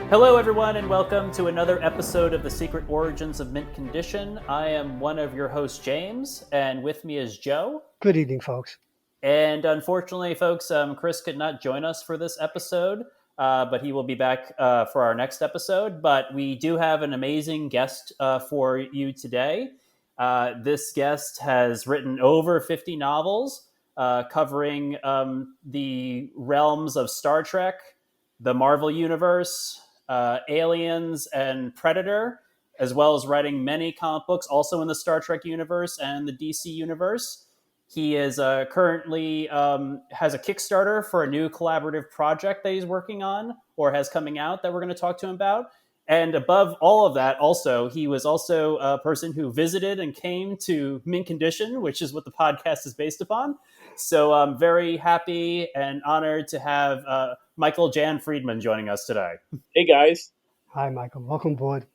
Hello, everyone, and welcome to another episode of The Secret Origins of Mint Condition. I am one of your hosts, James, and with me is Joe. Good evening, folks. And unfortunately, folks, Chris could not join us for this episode, but he will be back for our next episode. But we do have an amazing guest for you today. This guest has written over 50 novels covering the realms of Star Trek, the Marvel Universe, Aliens, and Predator, as well as writing many comic books also in the Star Trek universe and the DC universe. He is currently has a Kickstarter for a new collaborative project that he's working on or has coming out that we're going to talk to him about. And above all of that, also, he was also a person who visited and came to Mint Condition, which is what the podcast is based upon. So I'm very happy and honored to have Michael Jan Friedman joining us today. Hey, guys. Hi, Michael. Welcome aboard.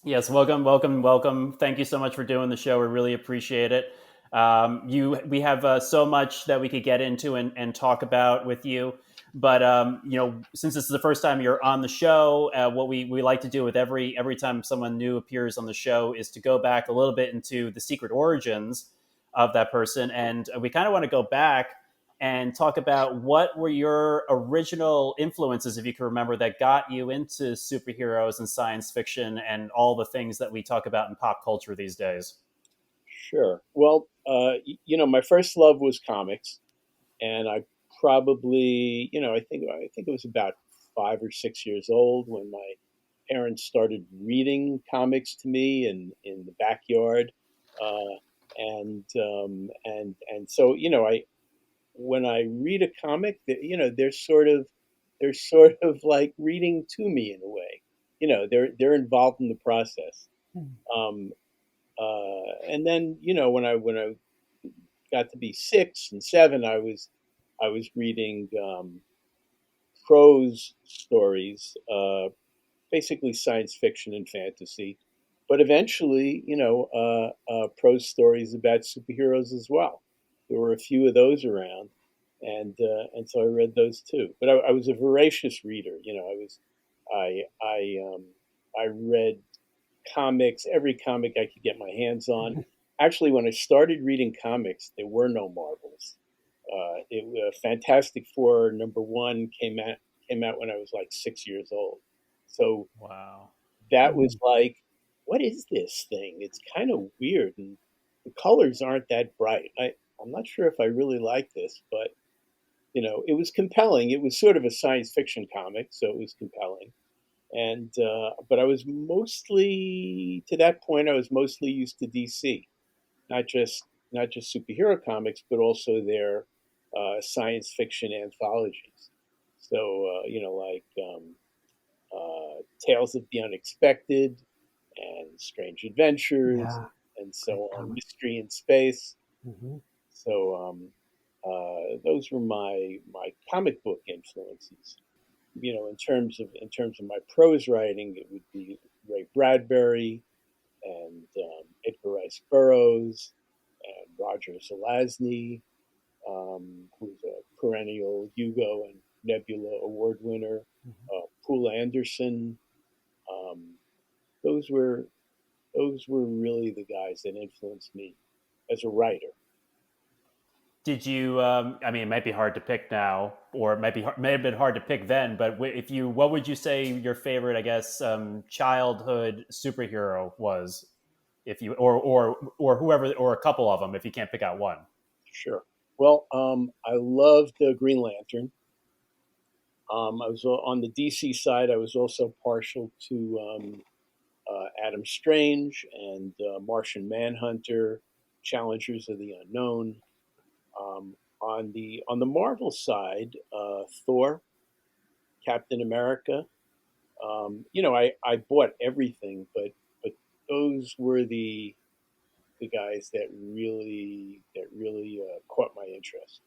Yes, welcome. Thank you so much for doing the show. We really appreciate it. We have so much that we could get into and talk about with you. But since this is the first time you're on the show, what we like to do with every time someone new appears on the show is to go back a little bit into the secret origins of that person, and we kind of want to go back and talk about what were your original influences, if you can remember, that got you into superheroes and science fiction and all the things that we talk about in pop culture these days. Sure. Well, my first love was comics, and I probably, I think it was about 5 or 6 years old when my parents started reading comics to me in the backyard, and so I when I read a comic, they're sort of like reading to me in a way. They're involved in the process. Um, and then when I got to be 6 and 7, I was reading prose stories, basically science fiction and fantasy, but eventually prose stories about superheroes as well. There were a few of those around, and so I read those too. But I was a voracious reader. I read comics, every comic I could get my hands on. Actually, when I started reading comics, there were no Marvels. Fantastic Four #1 came out when I was like 6 years old. So Wow. that was like, what is this thing? It's kind of weird, and the colors aren't that bright. I'm not sure if I really like this, but it was compelling. It was sort of a science fiction comic, so it was compelling. And but I was mostly to that point. I was mostly used to DC, not just superhero comics, but also their science fiction anthologies. So Tales of the Unexpected and Strange Adventures, Yeah, and so great on, comic. Mystery in Space. Hmm. So those were my comic book influences. In terms of my prose writing, it would be Ray Bradbury and Edgar Rice Burroughs and Roger Zelazny, who's a perennial Hugo and Nebula Award winner. Poul Anderson. Um, those were really the guys that influenced me as a writer. Did you? It might be hard to pick now, or may have been hard to pick then. But what would you say your favorite, I guess, childhood superhero was? If you or whoever, or a couple of them, if you can't pick out one. Sure. Well, I loved Green Lantern. I was on the DC side. I was also partial to Adam Strange and Martian Manhunter, Challengers of the Unknown. On the Marvel side, Thor, Captain America. I bought everything, but those were the guys that really caught my interest.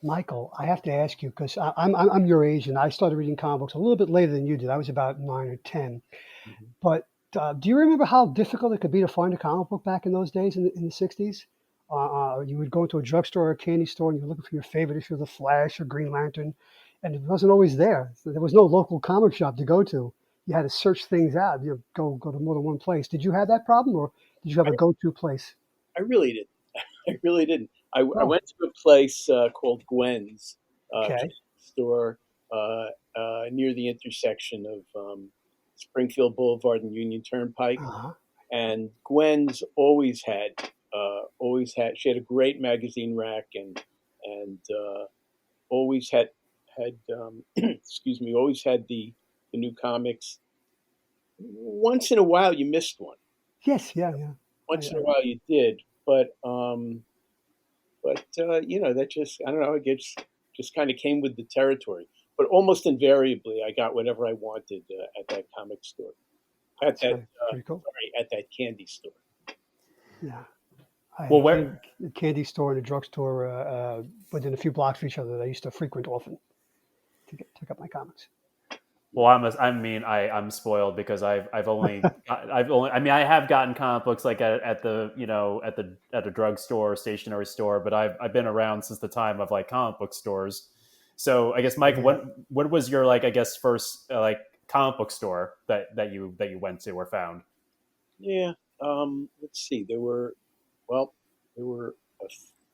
Michael, I have to ask you because I'm your age and I started reading comic books a little bit later than you did. I was about 9 or 10. Mhm. But do you remember how difficult it could be to find a comic book back in those days in the 60s? You would go into a drugstore or a candy store and you're looking for your favorite issue of The Flash or Green Lantern, and it wasn't always there. So there was no local comic shop to go to. you had to search things out. You go to more than one place. Did you have that problem, or did you have a I, go-to place? I really didn't. I really didn't. I Oh, went to a place called Gwen's okay. candy store near the intersection of Springfield Boulevard and Union Turnpike. Uh-huh. And Gwen's always had. She had a great magazine rack and always had excuse me, always had the new comics. Once in a while, you missed one. Yes, yeah, yeah. Once in a while, you did, but that just I don't know. It just kind of came with the territory. But almost invariably, I got whatever I wanted at that comic store, at That's that pretty cool. at that candy store. Yeah. I had Well, where a candy store and a drugstore within a few blocks of each other that I used to frequent often to pick up my comics. Well, I'm spoiled because I mean, I have gotten comic books like at the at a drugstore, stationery store, but I've been around since the time of like comic book stores. So I guess, Mike, Yeah. what was your like I guess first like comic book store that you went to or found? Yeah. Let's see. Well, there were a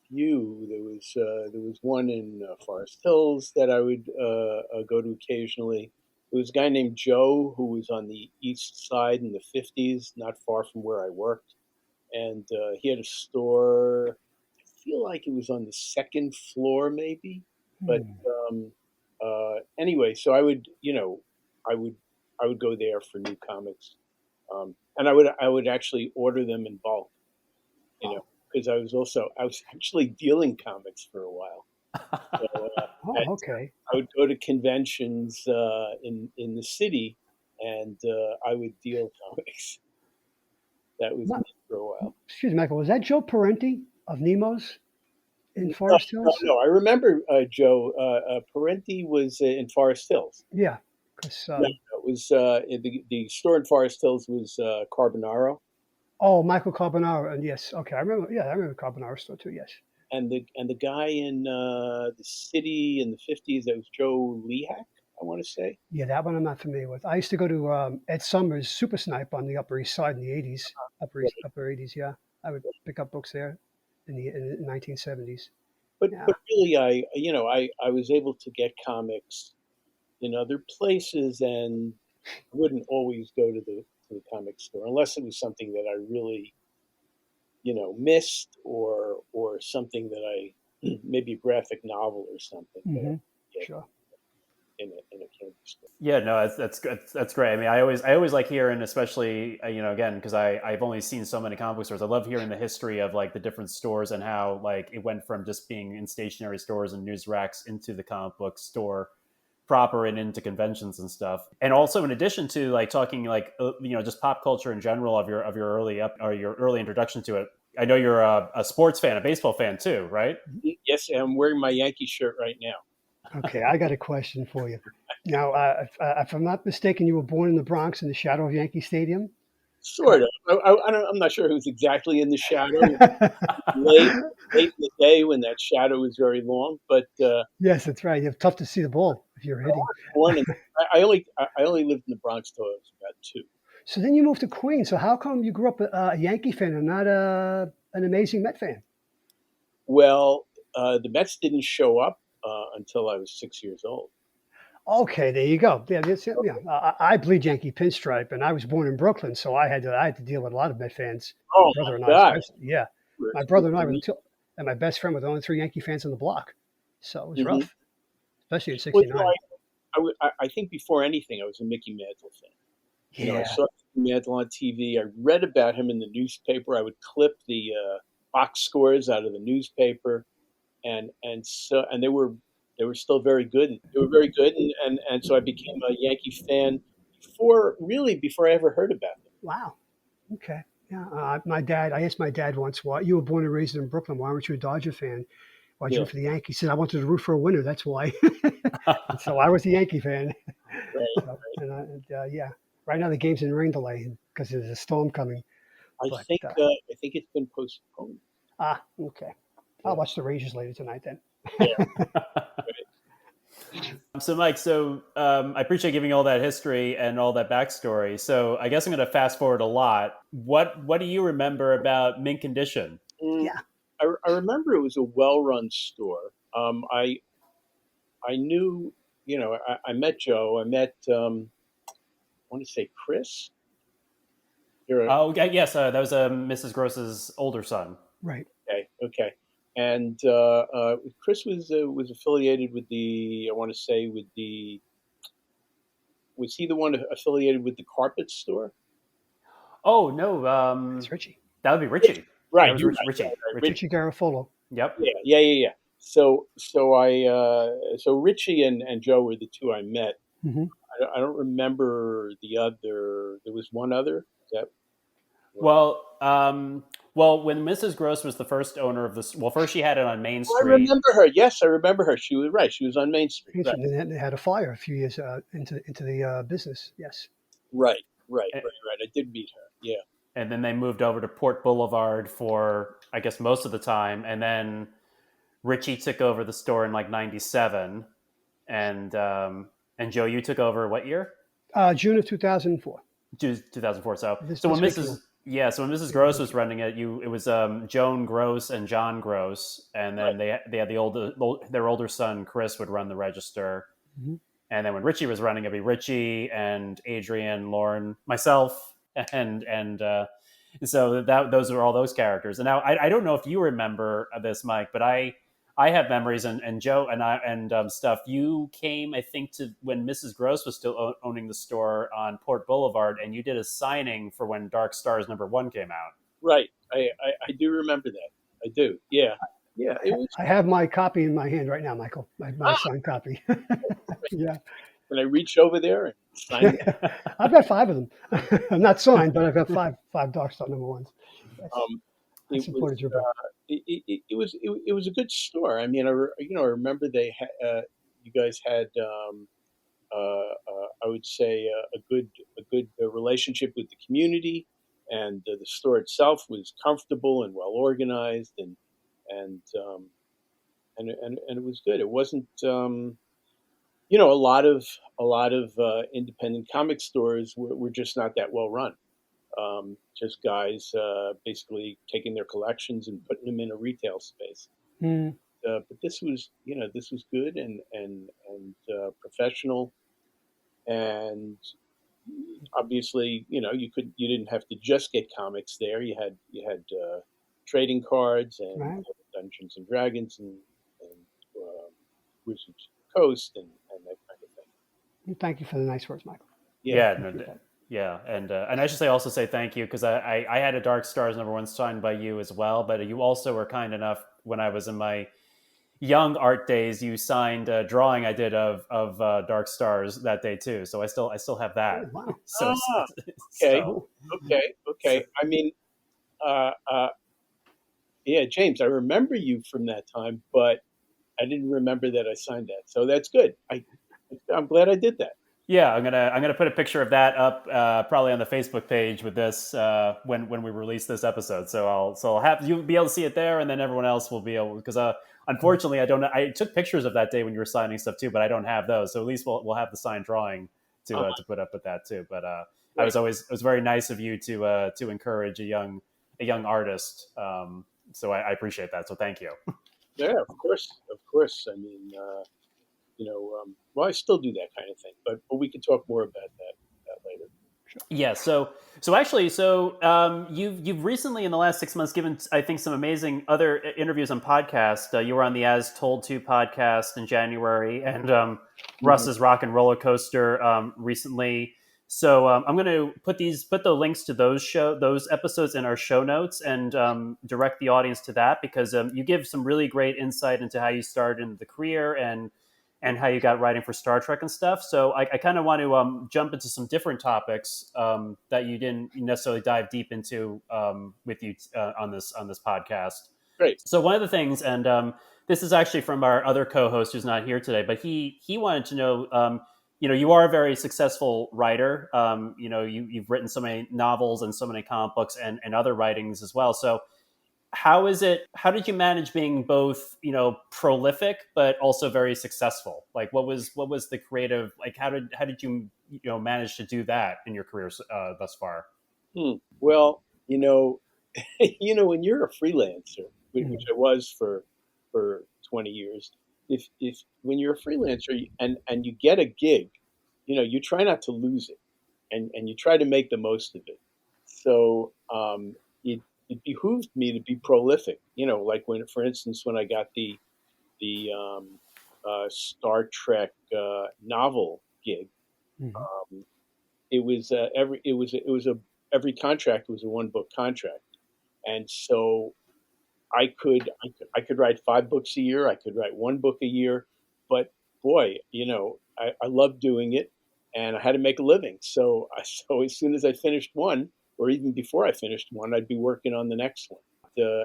few. There was one in Forest Hills that I would go to occasionally. There was a guy named Joe who was on the east side in the 50s, not far from where I worked, and he had a store. I feel like it was on the second floor, maybe, but Hmm. anyway, so I would I would go there for new comics, and I would actually order them in bulk, you know, Oh, because I was actually dealing comics for a while. So oh, okay. I would go to conventions in the city, and I would deal comics. That was My, me for a while. excuse me, Michael. Was that Joe Parenti of Nemo's in No, Forest no, Hills? no. I remember Joe Parenti was in Forest Hills. Yeah, because No, no, it was the store in Forest Hills was Carbonaro, oh, Michael Carbonaro, and yes, okay, I remember. Yeah, I remember Carbonaro store too. Yes. and the guy in the city in the 50s, that was Joe Lehak, I want to say. Yeah, that one I'm not familiar with. I used to go to Ed Summers' Super Snipe on the Upper East Side in the '80s, Right. Upper '80s. Yeah, I would pick up books there in the 1970s. But Yeah. really, I was able to get comics in other places, and I wouldn't always go to the comic store unless it was something that I really missed, or something that I maybe a graphic novel or something that I Mm-hmm. get Sure. in a candy store. Yeah, no, that's good. That's great. I mean, I always like hearing, especially again, because I've only seen so many comic book stores. I love hearing the history of like the different stores and how like it went from just being in stationery stores and news racks into the comic book store proper and into conventions and stuff. And also, in addition to like talking like just pop culture in general of your early up or your early introduction to it. I know you're a sports fan, a baseball fan too, right? Yes, I'm wearing my Yankee shirt right now. Okay, I got a question for you. Now, if I'm not mistaken, you were born in the Bronx in the shadow of Yankee Stadium. Sort Correct. of. I'm not sure who's exactly in the shadow. Late, late in the day when that shadow is very long, but Yes, that's right. It's tough to see the ball if you're hitting. born in, I only lived in the Bronx till I was about two. So then you moved to Queens. So how come you grew up a Yankee fan and not an amazing Met fan? Well, the Mets didn't show up until I was 6 years old. Okay, there you go. Yeah, yeah. I bleed Yankee pinstripe, and I was born in Brooklyn, so I had to deal with a lot of Met fans. My Oh brother and my I, God! especially. Yeah, my brother and I were the two, and my best friend were the only three Yankee fans on the block. So it was Mm-hmm. rough, especially in Well, '69. I think before anything, I was a Mickey Mantle fan. I Yeah. saw Mickey Mantle on TV. I read about him in the newspaper. I would clip the box scores out of the newspaper, and they were still very good. They were very good, and so I became a Yankee fan before I ever heard about them. Wow. Okay. Yeah. My dad. I asked my dad once, "Why you were born and raised in Brooklyn? Why weren't you a Dodger fan? Why'd you Yeah, root for the Yankees?" He said, "I wanted to root for a winner. That's why." And so I was a Yankee fan. right. So, yeah, right now the game's in rain delay because there's a storm coming. I But think uh, I think it's been postponed. okay, I'll Yeah, watch the Rangers later tonight then. yeah. Right. So, Mike, I appreciate giving all that history and all that backstory. So, I guess I'm going to fast forward a lot. What do you remember about Mint Condition? Mm, Yeah, I remember it was a well-run store. I knew, I met Joe. I met, I want to say Chris. You're Oh, okay, yes, that was Mrs. Gross's older son. right. okay, okay. And Chris was affiliated with the. I want to say with the. Was he the one affiliated with the carpet store? Oh no, It's Richie. that would be Richie. That Right, was you're right. Richie. Right. Richie. Rich, Richie Garofolo. Yep. yeah. So Richie and Joe were the two I met. Hmm. I don't remember the other. There was one other. Is that Well, when Mrs. Gross was the first owner of this, well, first she had it on Main Oh, I Street. remember her. Yes, I remember her. She was right. She was on Main Street. Right, They had a fire a few years into the business. Yes. right. I did meet her. Yeah, And then they moved over to Port Boulevard for, I guess, most of the time. And then Richie took over the store in like '97, and Joe, you took over what year? June of 2004. 2004. So This so when this Mrs. week. Yeah, so when Mrs. Gross was running it, it was Joan Gross and John Gross, and then right. they had their older son Chris would run the register, Hmm. and then when Richie was running, it'd be Richie and Adrian, Lauren, myself, and so that those are all those characters. And now I don't know if you remember this, Mike, but I have memories, and Joe and I and stuff. You came, I think, to when Mrs. Gross was still owning the store on Port Boulevard, and you did a signing for when Darkstars #1 came out. Right. I do remember that. I do. Yeah. Yeah. It was. I have my copy in my hand right now, Michael. My Ah, signed copy. Yeah. can I reach over there and sign it? I've got 5 of them. I'm not signed, but I've got five Darkstar #1s. Yes. Um, I it was. supported your book. It was a good store. I mean, I remember you guys had I would say a good relationship with the community, and the store itself was comfortable and well organized, and and it was good. It wasn't a lot of independent comic stores were just not that well run. Just guys basically taking their collections and putting them in a retail space. Hmm. But this was good and professional, and obviously you didn't have to just get comics there. You had trading cards and Right. Dungeons and Dragons and Wizards of the Coast and that kind of thing. Thank you for the nice words, Michael. Yeah, Yeah, Appreciate that. yeah, and I should also say thank you because I had a Dark Stars #1 signed by you as well, but you also were kind enough when I was in my young art days. You signed a drawing I did of Dark Stars that day too, so I still have that. Oh, wow. So ah, okay, so, so okay. I mean, uh, uh, yeah, James, I remember you from that time, but I didn't remember that I signed that. So that's good. I'm glad I did that. yeah, I'm gonna put a picture of that up probably on the Facebook page with this when we release this episode. So I'll have you'll be able to see it there, and then everyone else will be able because unfortunately I don't know. I took pictures of that day when you were signing stuff too, but I don't have those. So at least we'll have the signed drawing to put up with that too. But Right. it was very nice of you to encourage a young artist. So I appreciate that. So thank you. Yeah, of course. I mean, well, I still do that kind of thing, but we can talk more about that later. Yeah. You've recently in the last 6 months given I think some amazing other interviews on podcasts. You were on the As Told To podcast in January, and Mhm. Russ's Rock and Roller Coaster recently. So I'm going to put the links to those episodes in our show notes and direct the audience to that because you give some really great insight into how you started in the career and how you got writing for Star Trek and stuff. So I kind of want to jump into some different topics that you didn't necessarily dive deep into with you on this podcast. Great. So one of the things, and this is actually from our other co-host who's not here today, but he wanted to know, you are a very successful writer. You've written so many novels and so many comic books and other writings as well. So how is it? How did you manage being both, prolific but also very successful? Like, what was the creative? Like, how did you manage to do that in your career thus far? Well, when you're a freelancer, which Mhm. I was for 20 years, if when you're a freelancer and you get a gig, you try not to lose it, and you try to make the most of it. So it behooved me to be prolific. Like for instance, when I got the Star Trek novel gig, Mhm. um, it was a every contract was a one book contract, and so I could write 5 books a year. I could write one book a year, but boy, I loved doing it, and I had to make a living. So as soon as I finished one, or even before I finished one, I'd be working on the next one.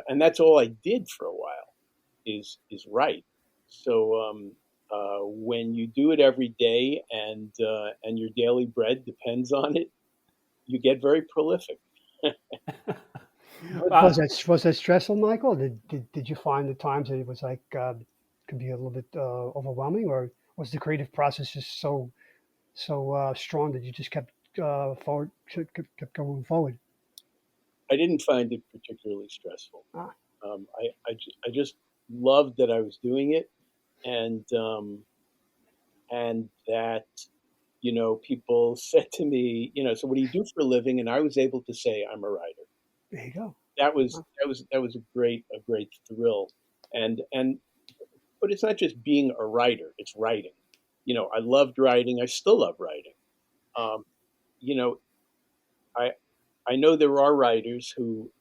And that's all I did for a while is write. So when you do it every day, and your daily bread depends on it, you get very prolific. Was Wow. that stressful, Michael? Did you find the times that it was like could be a little bit overwhelming, or was the creative process just so strong that you just kept kept going forward? I didn't find it particularly stressful. Ah, I just loved that I was doing it, and that people said to me, so what do you do for a living? And I was able to say I'm a writer. there you go. That was Wow. a great thrill, and but it's not just being a writer; it's writing. I loved writing. I still love writing. Um, you know, I I know there are writers who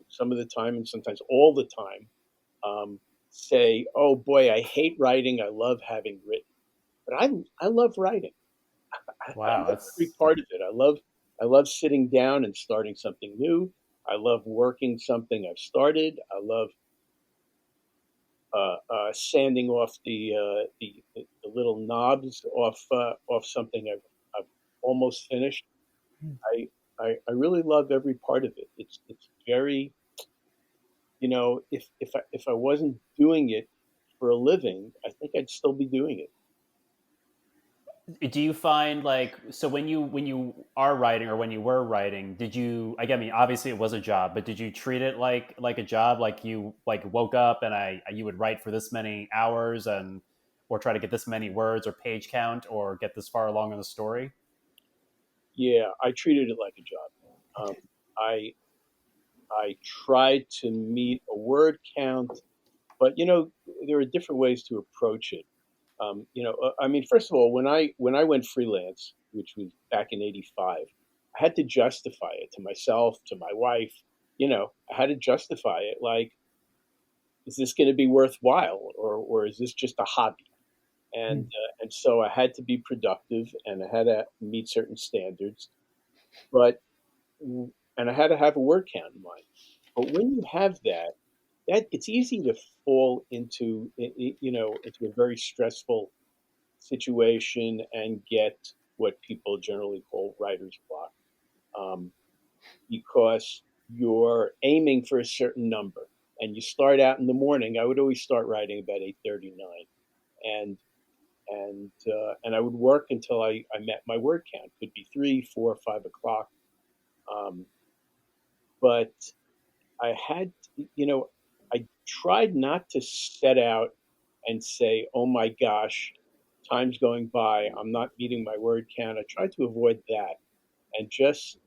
some of the time, and sometimes all the time, um, say, "Oh boy, I hate writing. I love having written." But I love writing. I Wow, love every part of it. I love sitting down and starting something new. I love working something I've started. I love sanding off the little knobs off something I've almost finished. Mm. I really love every part of it. It's very, if I wasn't doing it for a living, I think I'd still be doing it. do you find, like, so when you are writing, or when you were writing, did you, like, I mean, obviously it was a job, but did you treat it like a job? Like, you like woke up and you would write for this many hours, and or try to get this many words or page count or get this far along in the story? Yeah, I treated it like a job. Um, I I tried to meet a word count, but there are different ways to approach it. I mean, first of all, when I went freelance, which was back in '85, I had to justify it to myself, to my wife. I had to justify it. Like, is this going to be worthwhile, or is this just a hobby? And Mm. and so I had to be productive, and I had to meet certain standards, but and I had to have a word count in mind. But when you have that it's easy to fall into a very stressful situation and get what people generally call writer's block, um, because you're aiming for a certain number, and you start out in the morning. I would always start writing about 8:39, and and I would work until I met my word count. Could be 3, 4, 5 o'clock, um, but I had, I tried not to set out and say, "Oh my gosh, time's going by. I'm not meeting my word count." I tried to avoid that and just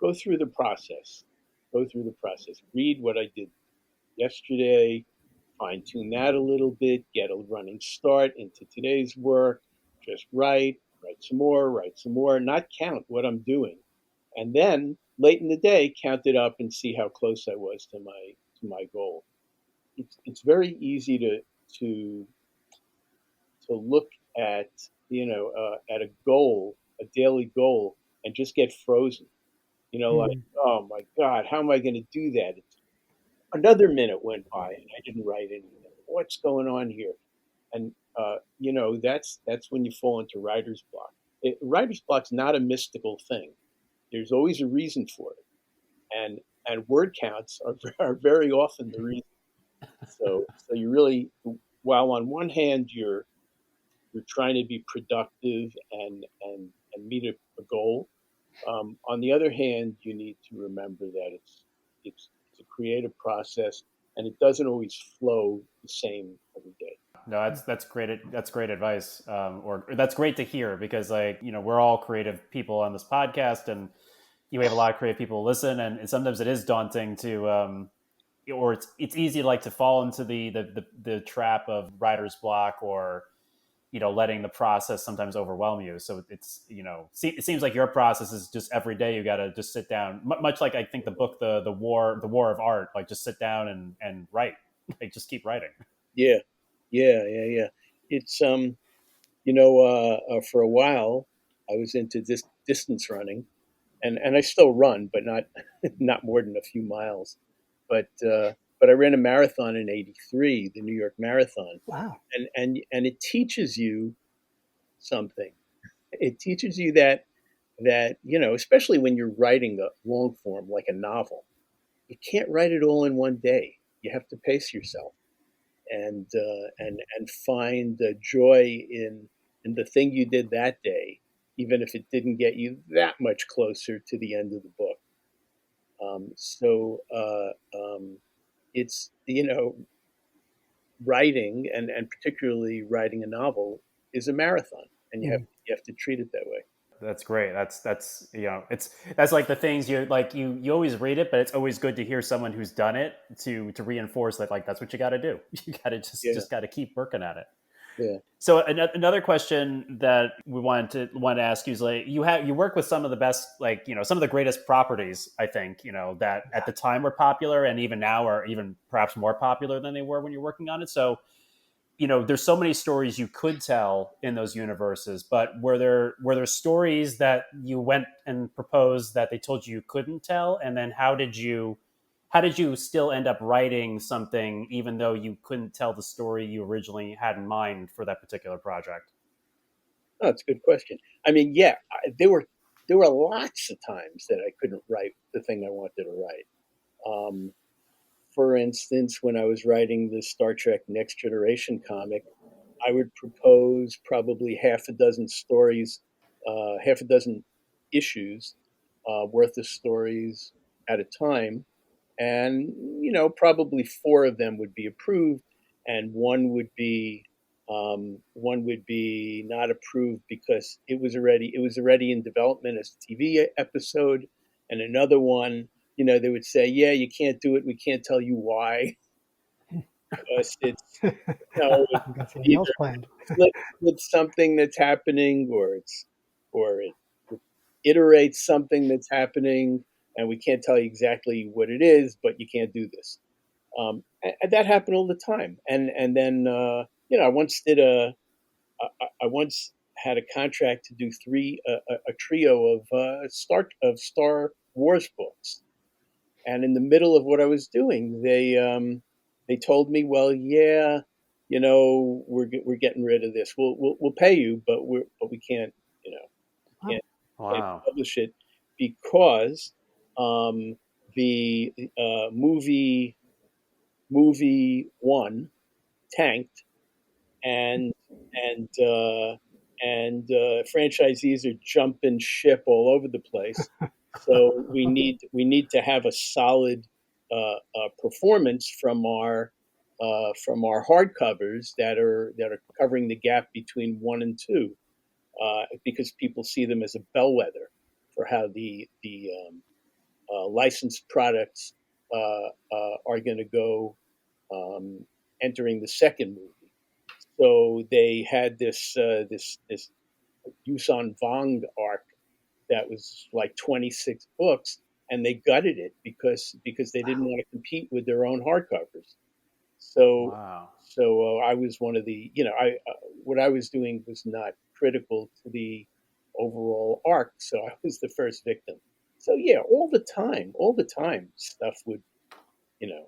go through the process. Go through the process. Read what I did yesterday, fine tune that a little bit, get a running start into today's work, just write some more, not count what I'm doing. And then late in the day, count it up and see how close I was to my goal. It's very easy to to look at at a goal, a daily goal, and just get frozen. Like, Mm. oh my God, how am I going to do that? Another minute went by and I didn't write anything. What's going on here? And that's when you fall into writer's block. Writer's block's not a mystical thing. There's always a reason for it, and and word counts are very often the reason. So you really, while on one hand you're trying to be productive and meet a goal, on the other hand, you need to remember that it's a creative process, and it doesn't always flow the same every day. No, that's great. That's great advice, or that's great to hear because, like, we're all creative people on this podcast, and we have a lot of creative people listen, and sometimes it is daunting to, or it's easy like to fall into the trap of writer's block, or letting the process sometimes overwhelm you. So it's it seems like your process is just every day you got to just sit down, much like I think the book the war of art, like just sit down and write, like just keep writing. Yeah, yeah. It's for a while I was into distance running, and I still run, but not not more than a few miles. But I ran a marathon in '83, the New York Marathon, Wow. and it teaches you something. It teaches you that especially when you're writing a long form like a novel, you can't write it all in one day. You have to pace yourself and find joy in the thing you did that day, even if it didn't get you that much closer to the end of the book. It's writing and particularly writing a novel is a marathon, and Mm. you have to treat it that way. That's great. That's that's like the things you always read it, but it's always good to hear someone who's done it to reinforce that, like, that's what you got to do. You got to Yeah, just got to keep working at it. yeah. So another question that we wanted to ask you is, like, you work with some of the best, like, some of the greatest properties, I think, that at the time were popular, and even now are even perhaps more popular than they were when you're working on it. So there's so many stories you could tell in those universes, but were there stories that you went and proposed that they told you couldn't tell, and then how did you still end up writing something even though you couldn't tell the story you originally had in mind for that particular project? Oh, that's a good question. I mean, yeah, there were lots of times that I couldn't write the thing I wanted to write. Um, for instance, when I was writing the Star Trek Next Generation comic, I would propose probably half a dozen stories, half a dozen issues worth of stories at a time, and probably four of them would be approved, and one would be not approved because it was already in development as a TV episode, and another one, they would say, yeah, you can't do it, we can't tell you why, because it's it's You got something else either planned. conflicts with something that's happening, or it iterates something that's happening, and we can't tell you exactly what it is, but you can't do this. And that happened all the time. And then I once did I once had a contract to do a trio of Star Wars books, and in the middle of what I was doing, they told me, well, yeah, we're getting rid of this. We'll pay you, but we can't, Wow. can't can't Wow. publish it because um, the movie one tanked, and and franchisees are jumping ship all over the place. So we need to have a solid performance from our hardcovers that are covering the gap between one and two, because people see them as a bellwether for how the licensed products are going to go entering the second movie. So they had this Yusan Vong arc that was like 26 books, and they gutted it because they didn't want to compete with their own hardcovers. So Wow. I was one of the I what I was doing was not critical to the overall arc, so I was the first victim. So yeah, all the time, stuff would you know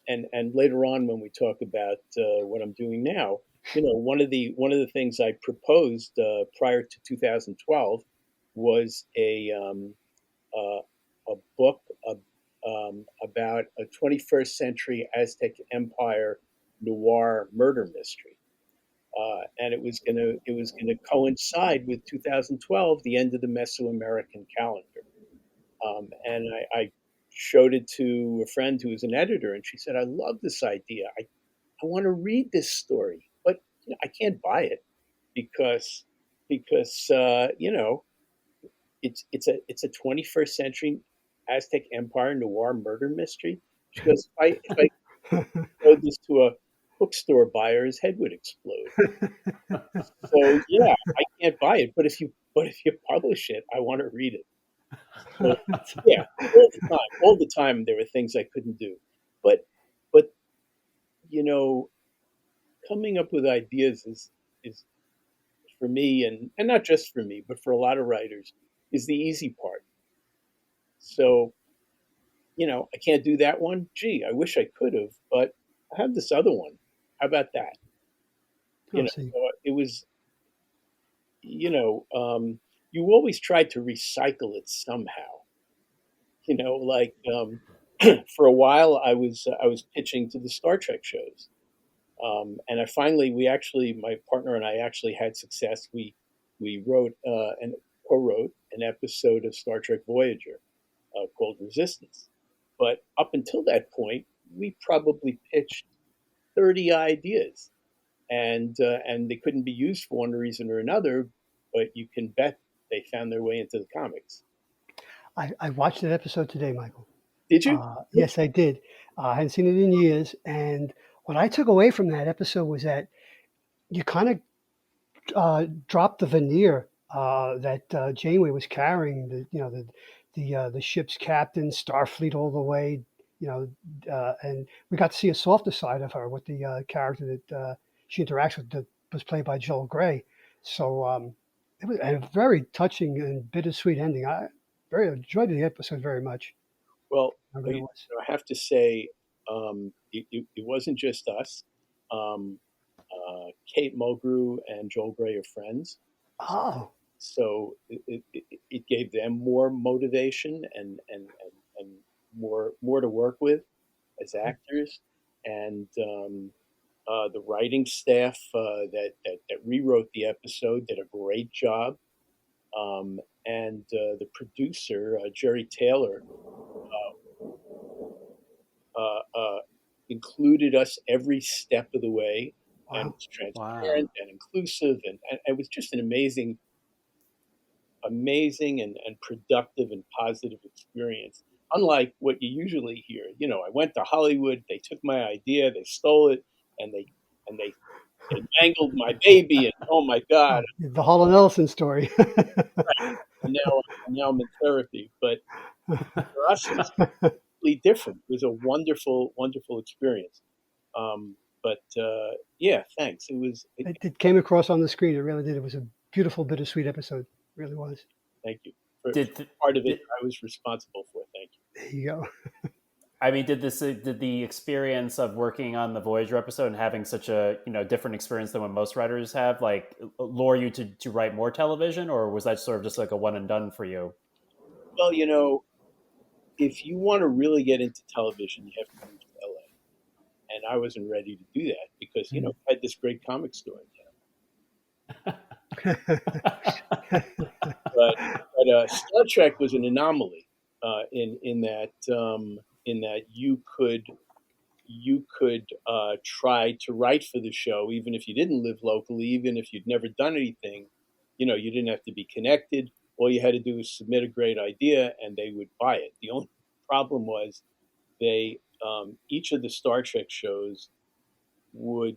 and later on, when we talk about what I'm doing now, one of the things I proposed prior to 2012 was uh, a book about a 21st century Aztec Empire noir murder mystery, and it was gonna coincide with 2012, the end of the Mesoamerican calendar. And I showed it to a friend who was an editor, and she said, "I love this idea. I want to read this story, but I can't buy it because it's a 21st century Aztec Empire noir murder mystery." She goes, "If I showed this to a bookstore buyer, his head would explode." So yeah, I can't buy it, but if you publish it, I want to read it. So yeah, all the time there were things I couldn't do, but you know, coming up with ideas is for me, and not just for me, but for a lot of writers, is the easy part. So I can't do that one. Gee, I wish I could have, but I have this other one. How about that? Oh, see. So it was, you know, you always try to recycle it somehow. Like for a while, I was pitching to the Star Trek shows, and my partner and I actually had success. We wrote and co-wrote an episode of Star Trek Voyager called Resistance. But up until that point, we probably pitched 30 ideas, and they couldn't be used for one reason or another. But you can bet they found their way into the comics. I watched that episode today, Michael. Did you? Yes, I did. I hadn't seen it in years, and what I took away from that episode was that you kind of dropped the veneer that Janeway was carrying. The ship's captain, Starfleet all the way. And we got to see a softer side of her with the character that she interacts with that was played by Joel Grey. So it was a very touching and bittersweet ending. I very enjoyed the episode very much. Well, I I, really was. I have to say, it wasn't just us. Um, Kate Mulgrew and Joel Grey are friends, Oh, so it gave them more motivation and more to work with as actors, and the writing staff that rewrote the episode did a great job, and the producer Jerry Taylor included us every step of the way, and wow. was Wow. transparent and inclusive, and it was just an amazing and productive and positive experience. Unlike what you usually hear, I went to Hollywood, they took my idea, they stole it, and they mangled my baby, and oh my God, The Holland Ellison story. and now I'm in therapy. But for us, it was completely different. It was a wonderful, wonderful experience. But yeah, thanks. It came across on the screen. It really did. It was a beautiful, bittersweet episode. It really was. Thank you for Did th- part of it. did, I was responsible for. Thank you. There you go. I mean, did the experience of working on the Voyager episode and having such a different experience than what most writers have, like, lure you to write more television, or was that sort of just like a one and done for you? Well, if you want to really get into television, you have to move to LA, and I wasn't ready to do that because I had this great comic store in town. But Star Trek was an anomaly in that you could try to write for the show even if you didn't live locally, even if you'd never done anything. You didn't have to be connected. All you had to do was submit a great idea, and they would buy it. The only problem was they each of the Star Trek shows would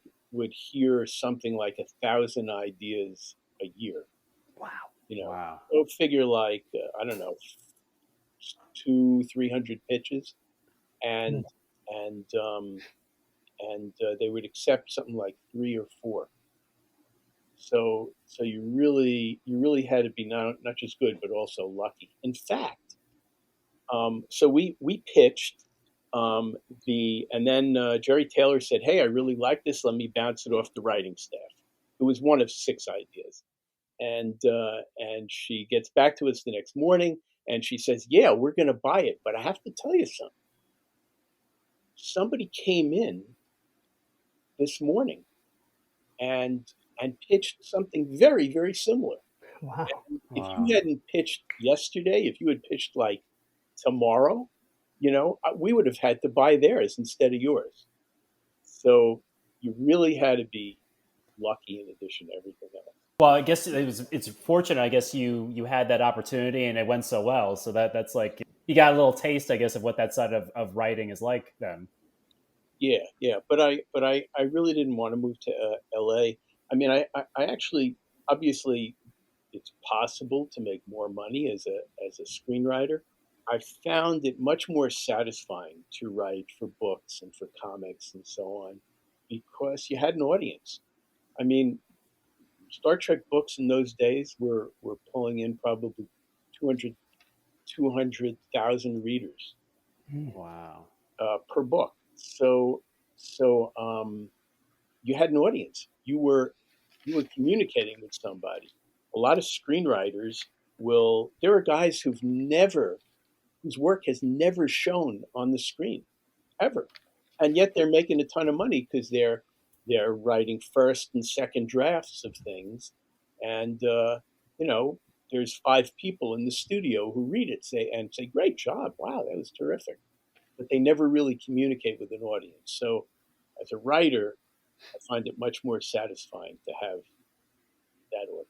hear something like 1,000 ideas a year. Wow. Wow. So figure like I don't know, 200-300 pitches, and they would accept something like 3 or 4. So you really had to be not just good but also lucky. In fact, so we pitched and then Jerry Taylor said, "Hey, I really like this. Let me bounce it off the writing staff." It was one of 6 ideas, and she gets back to us the next morning. And she says, yeah, we're going to buy it. But I have to tell you something. Somebody came in this morning and pitched something very, very similar. Wow. And if you Wow. hadn't pitched yesterday, if you had pitched like tomorrow, we would have had to buy theirs instead of yours. So you really had to be lucky in addition to everything else. Well, I guess it's fortunate. I guess you had that opportunity and it went so well. So that's like you got a little taste, I guess, of what that side of writing is like then. Yeah, yeah, but I really didn't want to move to LA. I mean, I actually, obviously, it's possible to make more money as a screenwriter. I found it much more satisfying to write for books and for comics and so on because you had an audience. I mean, Star Trek books in those days were pulling in probably 200 200,000 readers Mm. Wow. per book. So you had an audience. You were communicating with somebody. A lot of screenwriters will. There are guys whose work has never shown on the screen ever, and yet they're making a ton of money because they're writing first and second drafts of things, and you know there's 5 people in the studio who read it say great job, wow, that was terrific, but they never really communicate with an audience. So as a writer, I find it much more satisfying to have that audience.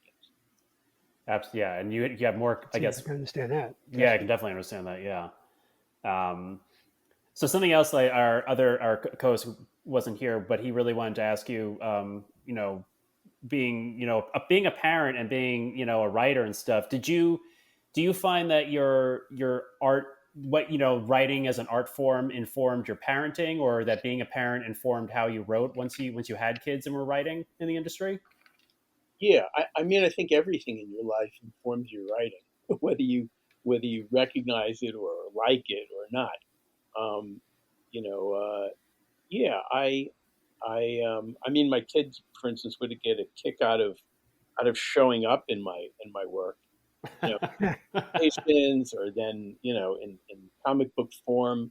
Absolutely. Yeah, and you have more. I See, I guess. can understand that. Yeah, Yes. I can definitely understand that. Yeah. Um, so something else, like our co-host who wasn't here, but he really wanted to ask you. Being being a parent and being a writer and stuff. Do you find that your art, what writing as an art form informed your parenting, or that being a parent informed how you wrote once you had kids and were writing in the industry? Yeah, I mean, I think everything in your life informs your writing, whether you recognize it or like it or not. Um, you know, yeah, I mean, my kids, for instance, would get a kick out of showing up in my work. You know, presentations, or then in comic book form.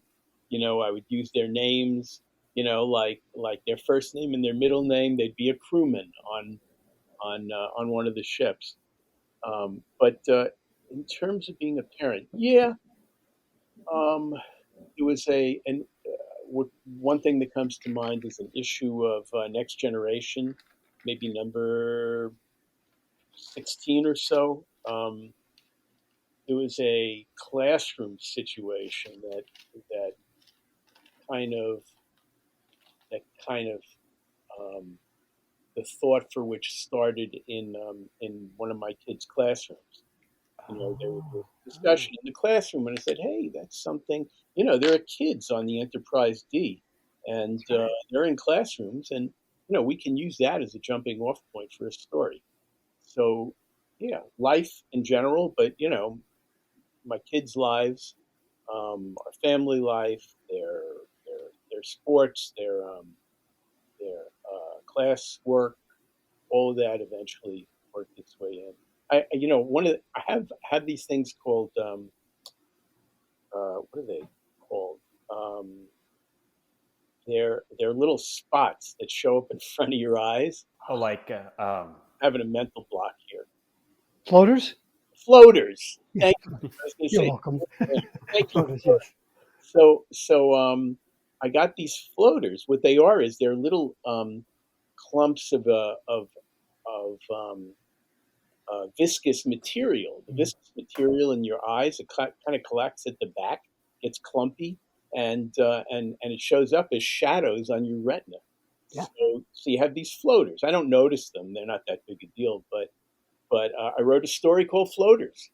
I would use their names. Like their first name and their middle name. They'd be a crewman on one of the ships. But in terms of being a parent, yeah, um, it was one thing that comes to mind is an issue of Next Generation, maybe number 16 or so. It was a classroom situation that kind of that kind of um, the thought for which started in one of my kids' classrooms. There was Oh, a oh, discussion in the classroom, and I said, "Hey, that's something." There are kids on the Enterprise D, and that's right. they're in classrooms, and we can use that as a jumping off point for a story. So, yeah, life in general, but my kids' lives, our family life, their sports, their class work, all of that eventually worked its way in. I have these things called what are they called? Um, they're little spots that show up in front of your eyes. Oh, like Having a mental block here. Floaters? Floaters. Yeah, Thank you. I was going to you're say welcome. thank you. Floaters, yes. So I got these floaters. What they are is they're little clumps of viscous material. The Mm. viscous material in your eyes, it kind of collects at the back, gets clumpy, and it shows up as shadows on your retina. Yeah. So you have these floaters. I don't notice them; they're not that big a deal. But I wrote a story called Floaters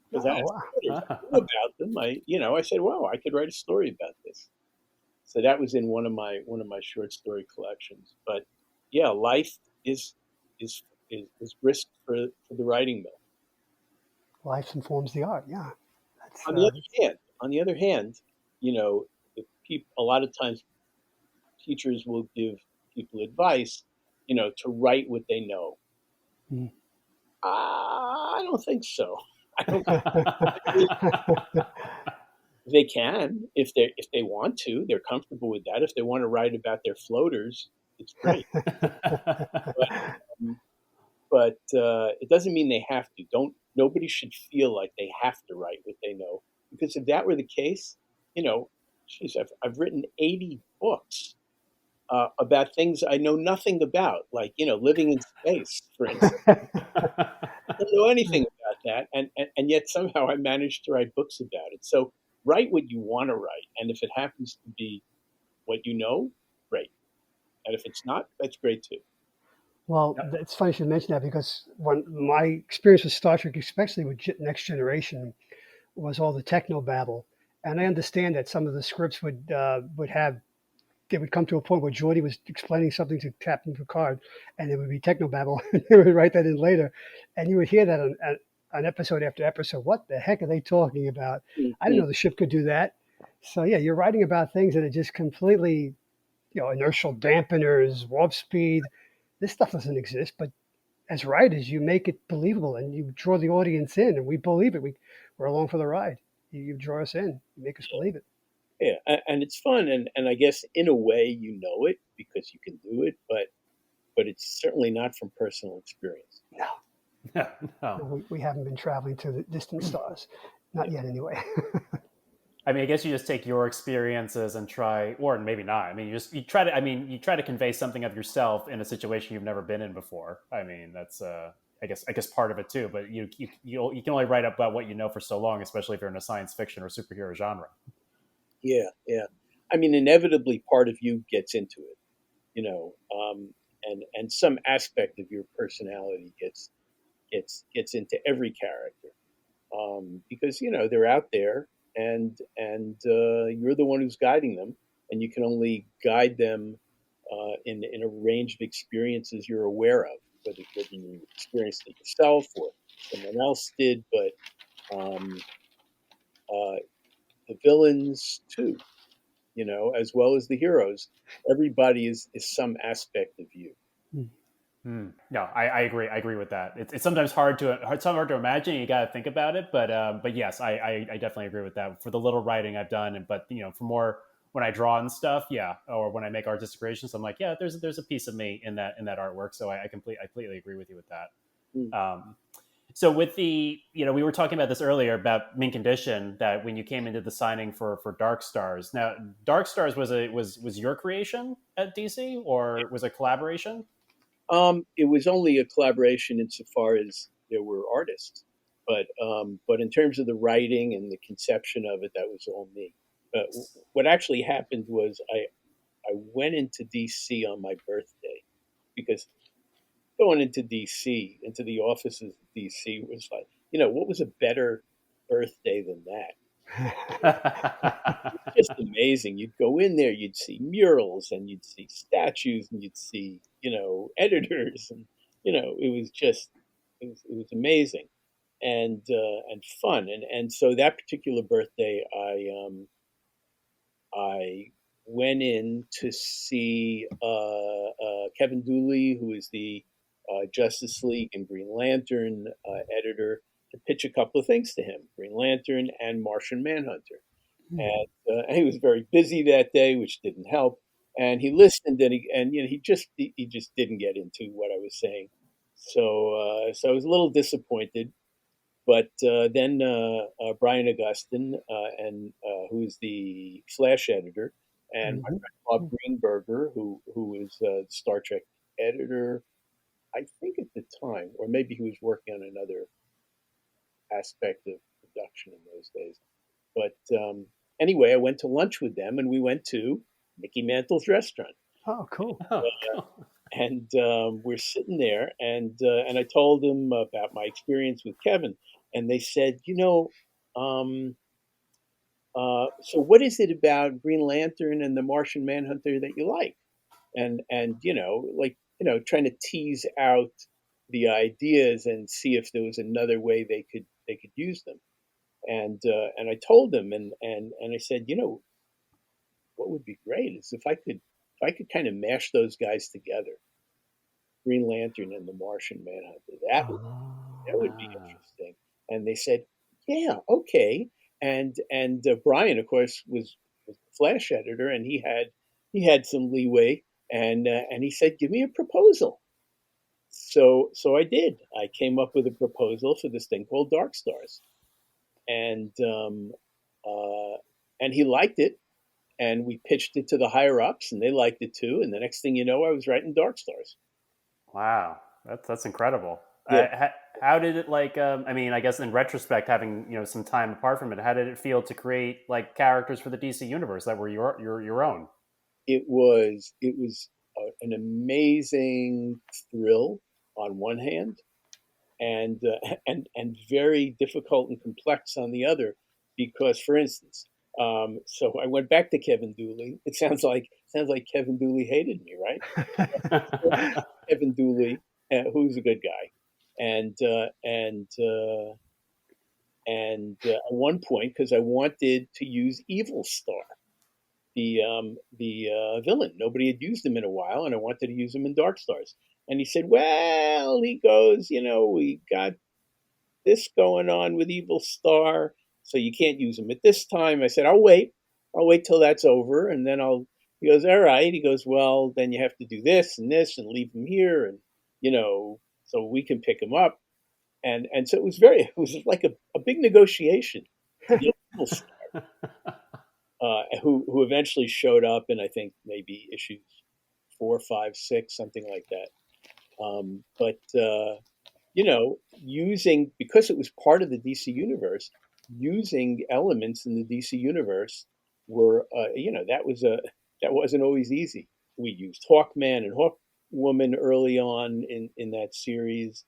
because I had Oh, wow. floaters. I knew about them. I said, wow, I could write a story about this. So that was in one of my short story collections. But yeah, life is is is brisk for the writing mill. Life informs the art. Yeah. That's, On the that's other hand, on the other hand, you know, a lot of times teachers will give people advice, to write what they know. mm, I don't think so. I don't. I mean, they can if they want to. They're comfortable with that. If they want to write about their floaters, it's great. But it doesn't mean they have to. Don't Nobody should feel like they have to write what they know, because if that were the case, you know, geez, I've written 80 books about things I know nothing about, like living in space, for instance. I don't know anything about that, and yet somehow I managed to write books about it. So write what you want to write, and if it happens to be what you know, great. And if it's not, that's great too. Well, it's funny you should mention that because when my experience with Star Trek, especially with Next Generation, was all the techno babble, and I understand that some of the scripts would have they would come to a point where Geordi was explaining something to Captain Picard, and it would be technobabble. And they would write that in later, and you would hear that on episode after episode. What the heck are they talking about? I didn't Mhm. know the ship could do that. So yeah, you're writing about things that are just completely, inertial dampeners, warp speed. This stuff doesn't exist, but as writers, you make it believable and you draw the audience in, and we believe it. We're along for the ride. You draw us in, you make us believe it. Yeah, and it's fun, and I guess in a way you know it because you can do it, but it's certainly not from personal experience. No, no, no. no, we haven't been traveling to the distant stars, not Yeah, yet anyway. I mean, I guess you just take your experiences and try, or maybe not. I mean, you try to. I mean, you try to convey something of yourself in a situation you've never been in before. I mean, that's I guess part of it too. But you can only write about what you know for so long, especially if you're in a science fiction or superhero genre. yeah, yeah. I mean, inevitably, part of you gets into it, and some aspect of your personality gets into every character, because they're out there, and you're the one who's guiding them, and you can only guide them in a range of experiences you're aware of, whether you experienced it yourself or someone else did, but um, uh, the villains too, as well as the heroes. Everybody is some aspect of you. No, I agree. I agree with that. It's sometimes hard to imagine. You got to think about it, but yes, I definitely agree with that. For the little writing I've done, but for more when I draw and stuff, yeah, or when I make artistic creations, I'm like, yeah, there's a piece of me in that artwork. So I completely agree with you with Mm. that. So with we were talking about this earlier about Mint Condition, that when you came into the signing for Darkstars. Now, Darkstars was your creation at DC, or was it collaboration? It was only a collaboration insofar as there were artists, but in terms of the writing and the conception of it, that was all me. What actually happened was I went into DC on my birthday, because going into DC, into the offices of DC, was like, what was a better birthday than that? Just amazing. You'd go in there, you'd see murals, and you'd see statues, and you'd see, editors, and it was amazing, and fun, and so that particular birthday, I went in to see Kevin Dooley, who is the Justice League and Green Lantern editor, to pitch a couple of things to him: Green Lantern and Martian Manhunter. And he was very busy that day, which didn't help. And he listened, and he just didn't get into what I was saying. So I was a little disappointed. But then Brian Augustin, and who's the Flash editor, and my Mhm. friend Bob Greenberger, who was Star Trek editor, I think at the time, or maybe he was working on another aspect of production in those days. But anyway, I went to lunch with them, and we went to Mickey Mantle's restaurant, Oh, cool. Oh, cool. and we're sitting there, and I told them about my experience with Kevin, and they said, um, so what is it about Green Lantern and the Martian Manhunter that you like? And like trying to tease out the ideas and see if there was another way they could use them. And I told them, and I said, what would be great is if I could kind of mash those guys together, Green Lantern and the Martian Manhunter. That would Oh, that would be Ah. interesting. And they said, yeah, okay. And Brian, of course, was the Flash editor, and he had some leeway, and he said, give me a proposal. So I did. I came up with a proposal for this thing called Darkstars, and uh, and he liked it, and we pitched it to the higher ups, and they liked it too. And the next thing you know, I was writing Darkstars. Wow, that's incredible. Yeah, How did it like? I mean, I guess in retrospect, having some time apart from it, how did it feel to create like characters for the DC universe that were your own? it was an amazing thrill on one hand, and very difficult and complex on the other. Because, for instance, so I went back to Kevin Dooley. It sounds like Kevin Dooley hated me, right? Kevin Dooley, who's a good guy, and at one point, because I wanted to use Evil Star, the villain. Nobody had used him in a while, and I wanted to use him in Darkstars. And he said, "Well," he goes, "we got this going on with Evil Star, so you can't use him at this time." I said, "I'll wait. I'll wait till that's over, and then I'll." He goes, "All right." He goes, "Well, then you have to do this and this and leave him here, and so we can pick him up." And so it was like a big negotiation to get Evil Star, who eventually showed up in, I think, maybe issues 4, 5, 6, something like that. But using, because it was part of the DC universe, using elements in the DC universe were, that wasn't always easy. We used Hawkman and Hawkwoman early on in that series,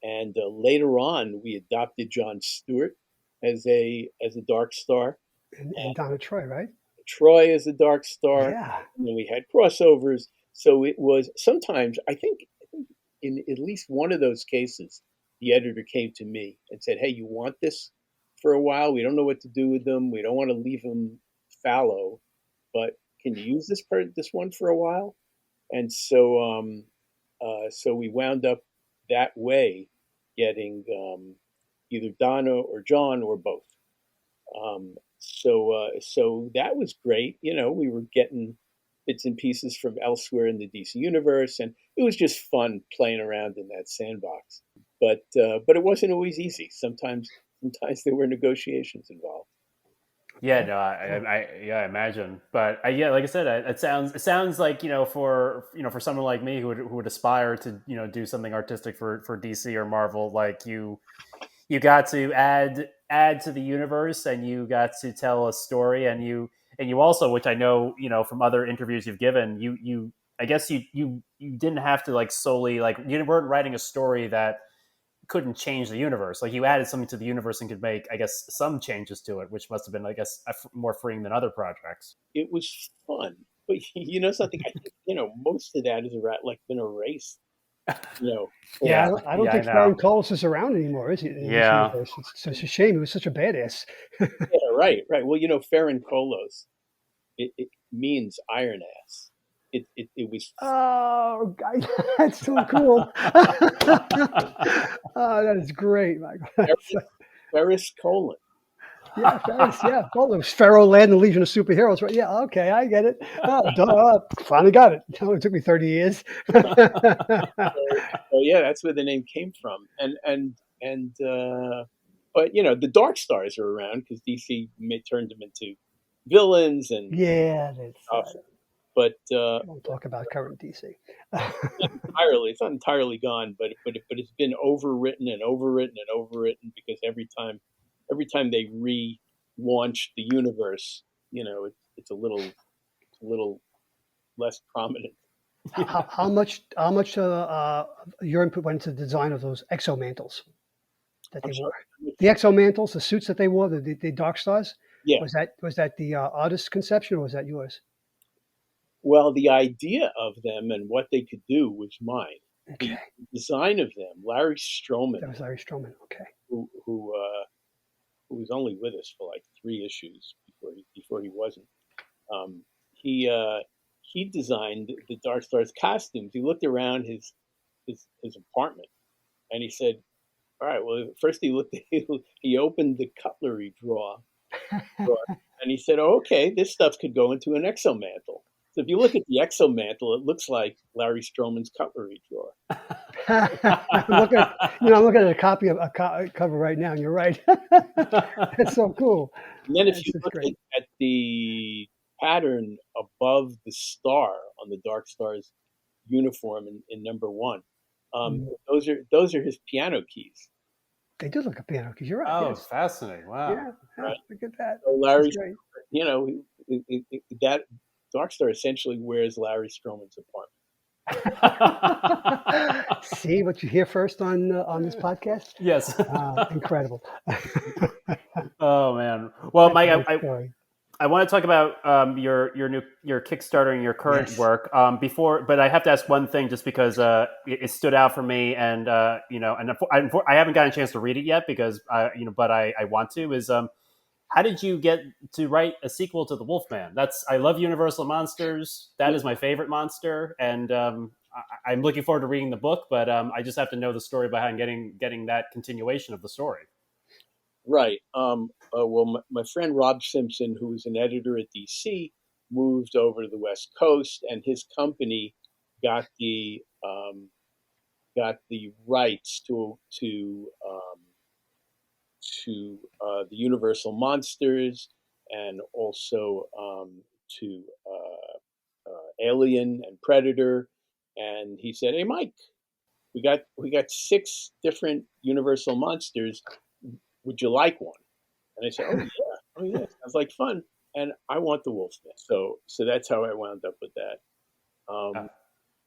and later on we adopted John Stewart as a Dark Star, And Donna Troy, right? Troy as a Dark Star, Yeah. and then we had crossovers. So it was sometimes, I think in at least one of those cases, the editor came to me and said, "Hey, you want this for a while? We don't know what to do with them. We don't want to leave them fallow, but can you use this one for a while?" And so we wound up that way, getting either Donna or John or both. So that was great. We were getting bits and pieces from elsewhere in the DC universe, and it was just fun playing around in that sandbox. But it wasn't always easy. Sometimes there were negotiations involved. Yeah, Okay. no, Cool. I imagine, but yeah, like I said, it sounds like for someone like me who would aspire to do something artistic for DC or Marvel, like you got to add to the universe, and you got to tell a story, and you also, which I know from other interviews you've given, you I guess you didn't have to like solely, like, you weren't writing a story that couldn't change the universe. Like, you added something to the universe and could make, I guess, some changes to it, which must have been, I guess, more freeing than other projects. It was fun, but something. I think most of that is like been erased. You know, Yeah, over Yeah, I don't yeah, I think know. Farron Coles is around anymore, is he, in this Yeah, universe? It's a shame. He was such a badass. Yeah, right, right. Well, Farron Kolos, it means iron ass. It was Oh, God, that's so cool. Oh, that is great, Michael. Ferris Colon. Yeah, Ferris. Yeah, well, it was Pharaoh Land and Legion of Superheroes, right? Yeah, okay, I get it. Oh, duh, finally got it. It only took me 30 years. So yeah, that's where the name came from. But the Dark Stars are around because DC turned them into villains and Yeah, that's. stuff. But We don't talk about current DC. it's not entirely gone. But it's been overwritten and overwritten and overwritten, because every time they relaunch the universe, it's a little less prominent. How much your input went into the design of those exomantles that I'm they sorry. wore? The exomantles, the suits that they wore, the Dark Stars. Yeah. Was that the artist's conception, or was that yours? Well, the idea of them and what they could do was mine. The Okay, design of them, Larry that Stroman, was Larry Stroman. Okay, who was only with us for like 3 issues before he wasn't. Um, he designed the Darkstars costumes. He looked around his apartment, and he said, all right. Well, first he looked. He opened the cutlery drawer, and he said, "Oh, okay, this stuff could go into an exomantle." So if you look at the exomantle, it looks like Larry Stroman's cutlery drawer. I'm looking at a copy of cover right now, and you're right. That's so cool. And then if That's you just look great. at the pattern above the star on the Darkstars uniform in number one, Mhm. those are his piano keys, They do look like piano keys. You're right. Oh, Yes. fascinating! Wow. Yeah. Yeah. right? Look at that. So This is Larry, great. you know, that Darkstar essentially wears Larry Stroman's apartment. See what you hear first on this podcast. Yes. Incredible. Oh man. Well, That's a Mike, great story. I want to talk about your Kickstarter and your current Yes. work before, but I have to ask one thing just because it stood out for me, and and I haven't gotten a chance to read it yet because but I want to. Is how did you get to write a sequel to the Wolfman? I love Universal monsters. That is my favorite monster, and I'm looking forward to reading the book. But I just have to know the story behind getting that continuation of the story. Right. Well, my friend Rob Simpson, who was an editor at DC, moved over to the West Coast, and his company got the rights to the Universal monsters, and also to Alien and Predator. And he said, "Hey, Mike, we got 6 different Universal monsters. Would you like one?" And I said, oh yeah, sounds like fun. And I want the Wolfman. So that's how I wound up with that. Uh,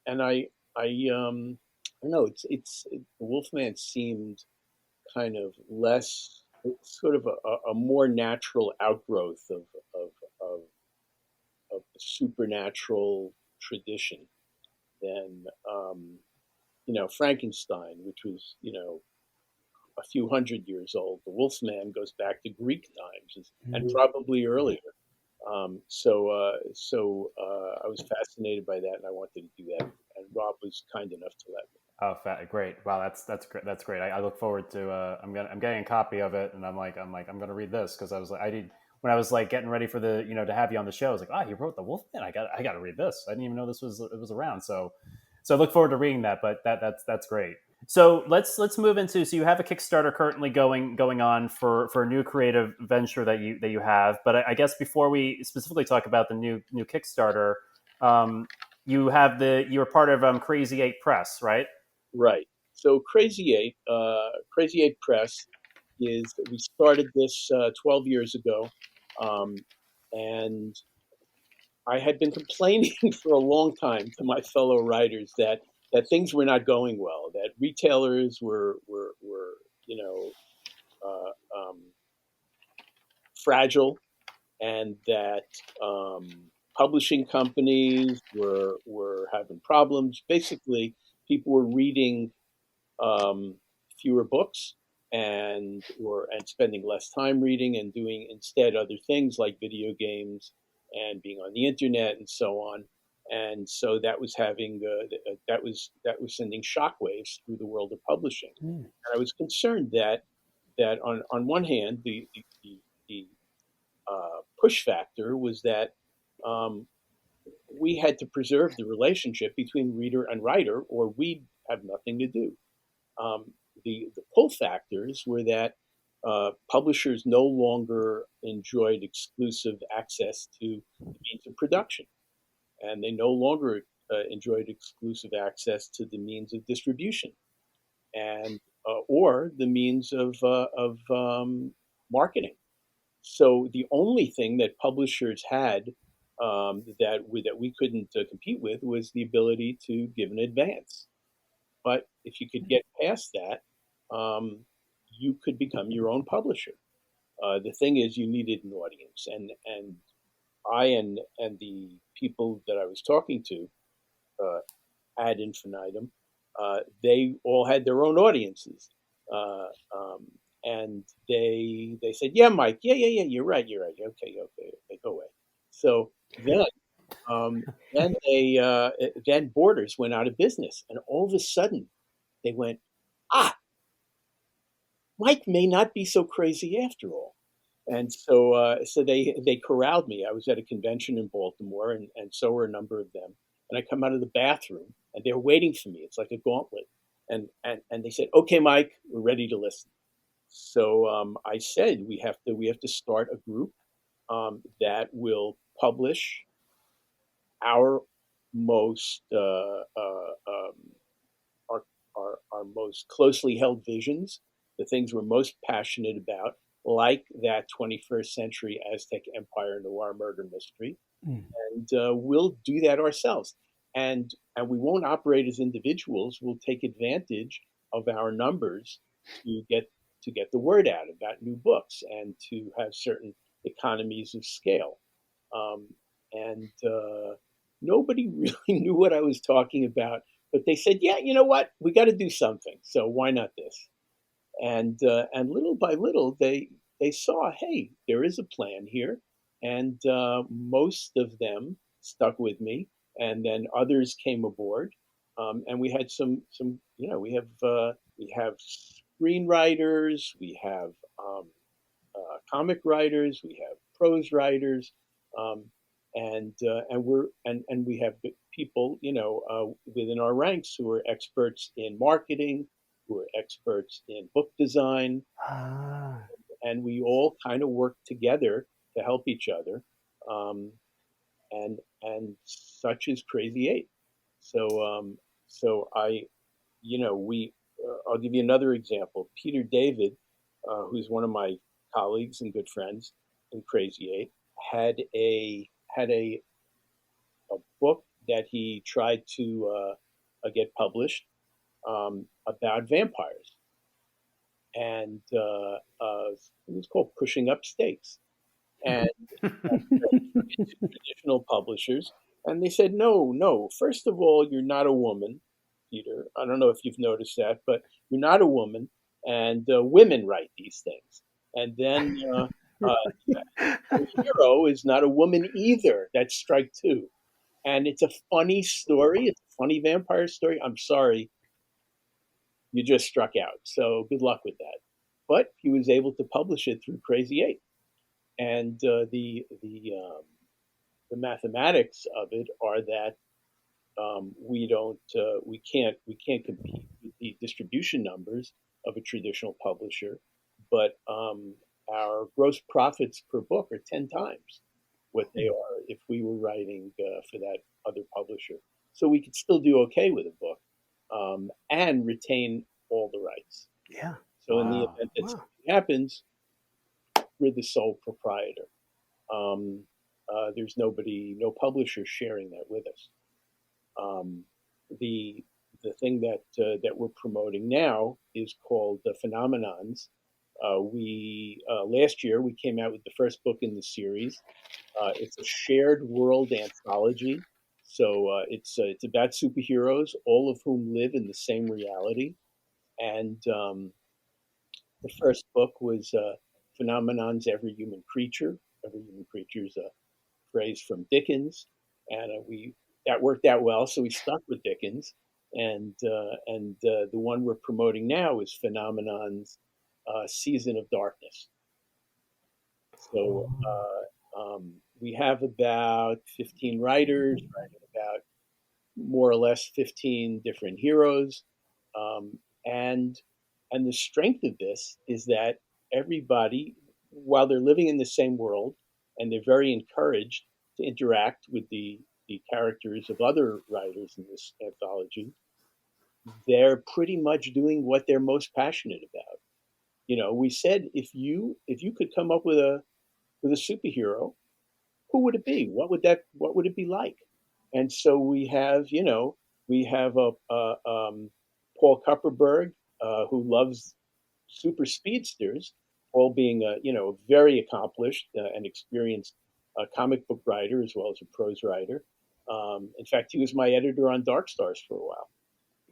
And I don't know. The Wolfman seemed kind of less, sort of a more natural outgrowth of, of the supernatural tradition than Frankenstein, which was a few hundred years old. The Wolfman goes back to Greek times and Mhm. probably earlier. I was fascinated by that, and I wanted to do that. And Rob was kind enough to let me. Oh, great! Wow, that's great. That's great. I look forward to. I'm getting a copy of it, and I'm gonna read this because I was like I did when I was like getting ready for the to have you on the show. I was like, oh, you wrote the Wolfman. I got to read this. I didn't even know this was around. So I look forward to reading that. But that's great. So let's move into. So you have a Kickstarter currently going on for a new creative venture that you have. But I guess before we specifically talk about the new Kickstarter, um, you're part of Crazy Eight Press, right? Right. So Crazy Eight Press we started this 12 years ago, um, and I had been complaining for a long time to my fellow writers that things were not going well, that retailers were you know fragile, and that publishing companies were having problems. Basically, people were reading um, fewer books and spending less time reading and doing instead other things like video games and being on the internet and so on. And so that was sending shockwaves through the world of publishing. Mm. And I was concerned that on one hand the push factor was that um, we had to preserve the relationship between reader and writer, or we'd have nothing to do. Um, the pull factors were that publishers no longer enjoyed exclusive access to the means of production, and they no longer enjoyed exclusive access to the means of distribution, and or the means of marketing. So the only thing that publishers had that we couldn't compete with was the ability to give an advance. But if you could get past that, you could become your own publisher. The thing is, you needed an audience, and I and the people that I was talking to uh, ad infinitum, they all had their own audiences, uh, um, and they said, "Yeah, Mike, yeah, you're right. Okay, go away." So then um, then Borders went out of business, and all of a sudden they went, ah, Mike may not be so crazy after all. And so they corralled me. I was at a convention in Baltimore, and so were a number of them. And I come out of the bathroom, and they're waiting for me. It's like a gauntlet. And they said, "Okay, Mike, we're ready to listen." So I said, we have to start a group that will publish our most our, our most closely held visions, the things we're most passionate about, like that 21st century Aztec Empire noir murder mystery, Mm. and we'll do that ourselves. And we won't operate as individuals. We'll take advantage of our numbers to get the word out about new books and to have certain economies of scale. Um, and nobody really knew what I was talking about, but they said, "Yeah, you know what? We got to do something. So why not this?" And little by little, they saw, hey, there is a plan here, and most of them stuck with me, and then others came aboard, and we had some we have screenwriters, we have comic writers, we have prose writers, um, and we have people within our ranks who are experts in marketing, who are experts in book design, Ah, and we all kind of work together to help each other, um, and such is Crazy Eight. So I we I'll give you another example. Peter David, who's one of my colleagues and good friends in Crazy Eight, had a book that he tried to get published about vampires, and it was called Pushing Up Stakes. And to traditional publishers, and they said, "No, no. First of all, you're not a woman, Peter. I don't know if you've noticed that, but you're not a woman, and women write these things. And then the hero is not a woman either. That's strike two. And it's a funny story. It's a funny vampire story. I'm sorry, you just struck out. So good luck with that." But he was able to publish it through Crazy Eight, and the mathematics of it are that we can't compete with the distribution numbers of a traditional publisher, but our gross profits per book are 10 times what they are if we were writing for that other publisher. So we could still do okay with a book and retain all the rights. yeah. So in the Wow. event that Wow. something happens, we're the sole proprietor. Um, there's no publisher sharing that with us. Um, the the thing that we're promoting now is called the Phenomenons. We Last year we came out with the first book in the series. It's a shared world anthology, so it's about superheroes, all of whom live in the same reality. And the first book was Phenomenons Every Human Creature. Every Human Creature is a phrase from Dickens, and we that worked out well, so we stuck with Dickens. And the one we're promoting now is Phenomenon's Season of Darkness. So we have about 15 writers writing about more or less 15 different heroes, um, and and the strength of this is that everybody, while they're living in the same world, and they're very encouraged to interact with the characters of other writers in this anthology, they're pretty much doing what they're most passionate about. We said, if you could come up with a superhero, who would it be? What would it be like? And so we have Paul Kupperberg, who loves super speedsters, Paul being a very accomplished and experienced comic book writer as well as a prose writer. In fact, he was my editor on Darkstars for a while.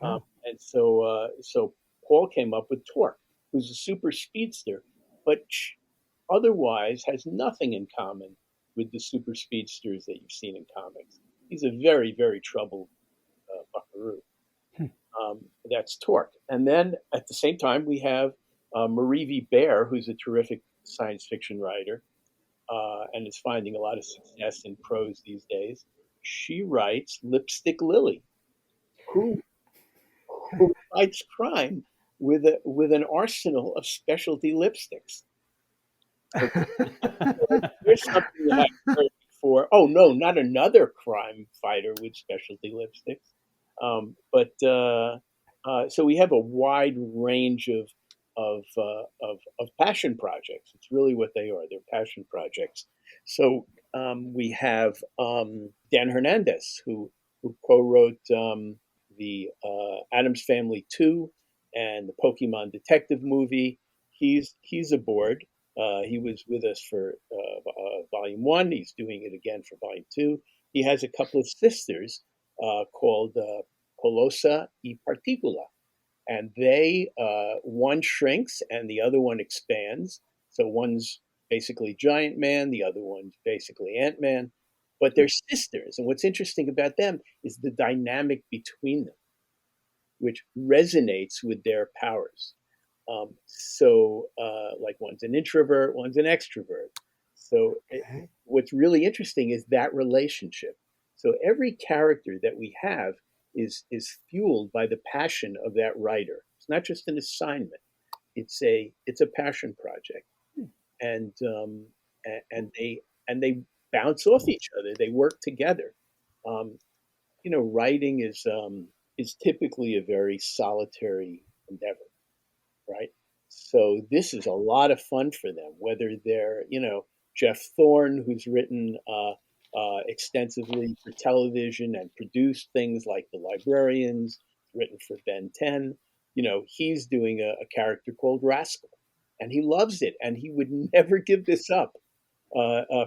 Wow. And so Paul came up with Torque, who's a super speedster, but otherwise has nothing in common with the super speedsters that you've seen in comics. He's a very, very troubled buckaroo. Hmm. That's Torque. And then at the same time, we have Marie V. Bear, who's a terrific science fiction writer and is finding a lot of success in prose these days. She writes Lipstick Lily, who who fights crime with an arsenal of specialty lipsticks. Here's something that I've heard before. Oh no, not another crime fighter with specialty lipsticks. But so we have a wide range of passion projects. It's really what they are. They're passion projects. So we have Dan Hernandez, who co-wrote the Addams Family 2 and the Pokemon Detective movie. He's aboard. He was with us for Volume 1. He's doing it again for Volume 2. He has a couple of sisters called Colosa y Particula, and they one shrinks and the other one expands. So one's basically Giant Man, the other one's basically Ant Man, but they're sisters. And what's interesting about them is the dynamic between them, which resonates with their powers. Like one's an introvert, one's an extrovert. What's really interesting is that relationship. So every character that we have is fueled by the passion of that writer. It's not just an assignment; it's a passion project, and and they bounce off each other. They work together. Um, writing is typically a very solitary endeavor, right? So this is a lot of fun for them, whether they're, Jeff Thorne, who's written extensively for television and produced things like The Librarians, written for Ben 10. He's doing a character called Rascal, and he loves it, and he would never give this up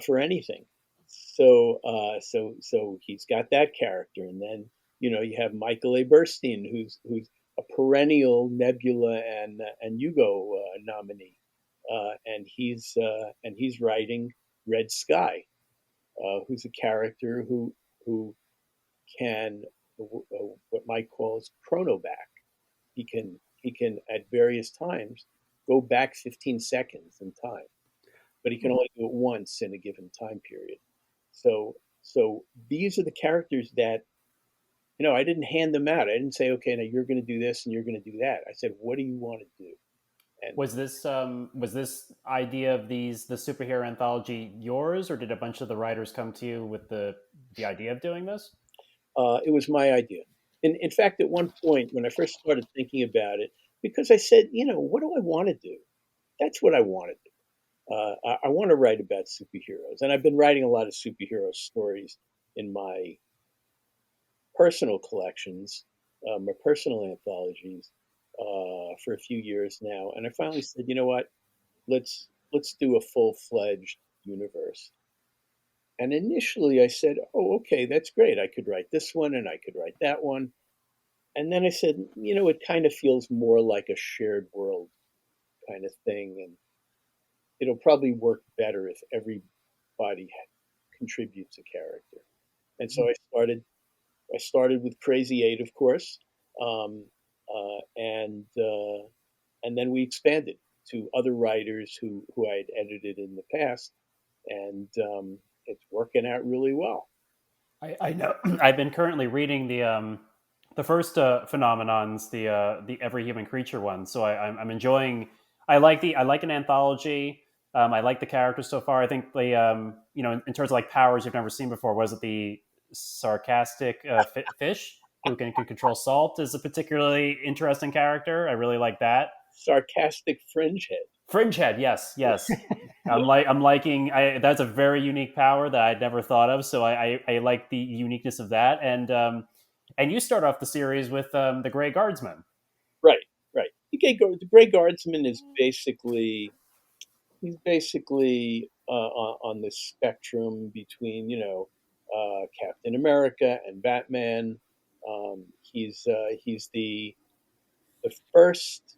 for anything. So he's got that character, and then you have Michael A. Burstein, who's a perennial Nebula and Hugo nominee, and he's writing Red Sky, who's a character who can what Mike calls chronoback. He can at various times go back 15 seconds in time, but he can only do it once in a given time period. So these are the characters that I didn't hand them out. I didn't say, okay, now you're going to do this and you're going to do that. I said, what do you want to do? And was this idea of the superhero anthology yours, or did a bunch of the writers come to you with the idea of doing this? it was my idea. In fact, at one point when I first started thinking about it, because I said, what do I want to do? That's what I want to do. I want to write about superheroes, and I've been writing a lot of superhero stories in my personal collections, my personal anthologies, for a few years now. And I finally said, you know what? Let's do a full-fledged universe. And initially, I said, oh, okay, that's great. I could write this one, and I could write that one. And then I said, it kind of feels more like a shared world kind of thing, and it'll probably work better if everybody contributes a character. And so I started with Crazy Eight, of course, um, and then we expanded to other writers who I had edited in the past, and it's working out really well. I know. I've been currently reading the first phenomenons, the every human creature one. So I'm enjoying. I like an anthology. I like the characters so far. I think in terms of like powers you've never seen before. Was it the sarcastic fish who can control salt? Is a particularly interesting character. I really like that. Sarcastic fringe head. Fringe head, yes, yes. Yeah. I'm liking. That's a very unique power that I'd never thought of. So I like the uniqueness of that. And you start off the series with the Gray Guardsman. Right, right. The Gray Guardsman is basically on the spectrum between Captain America and Batman. He's the first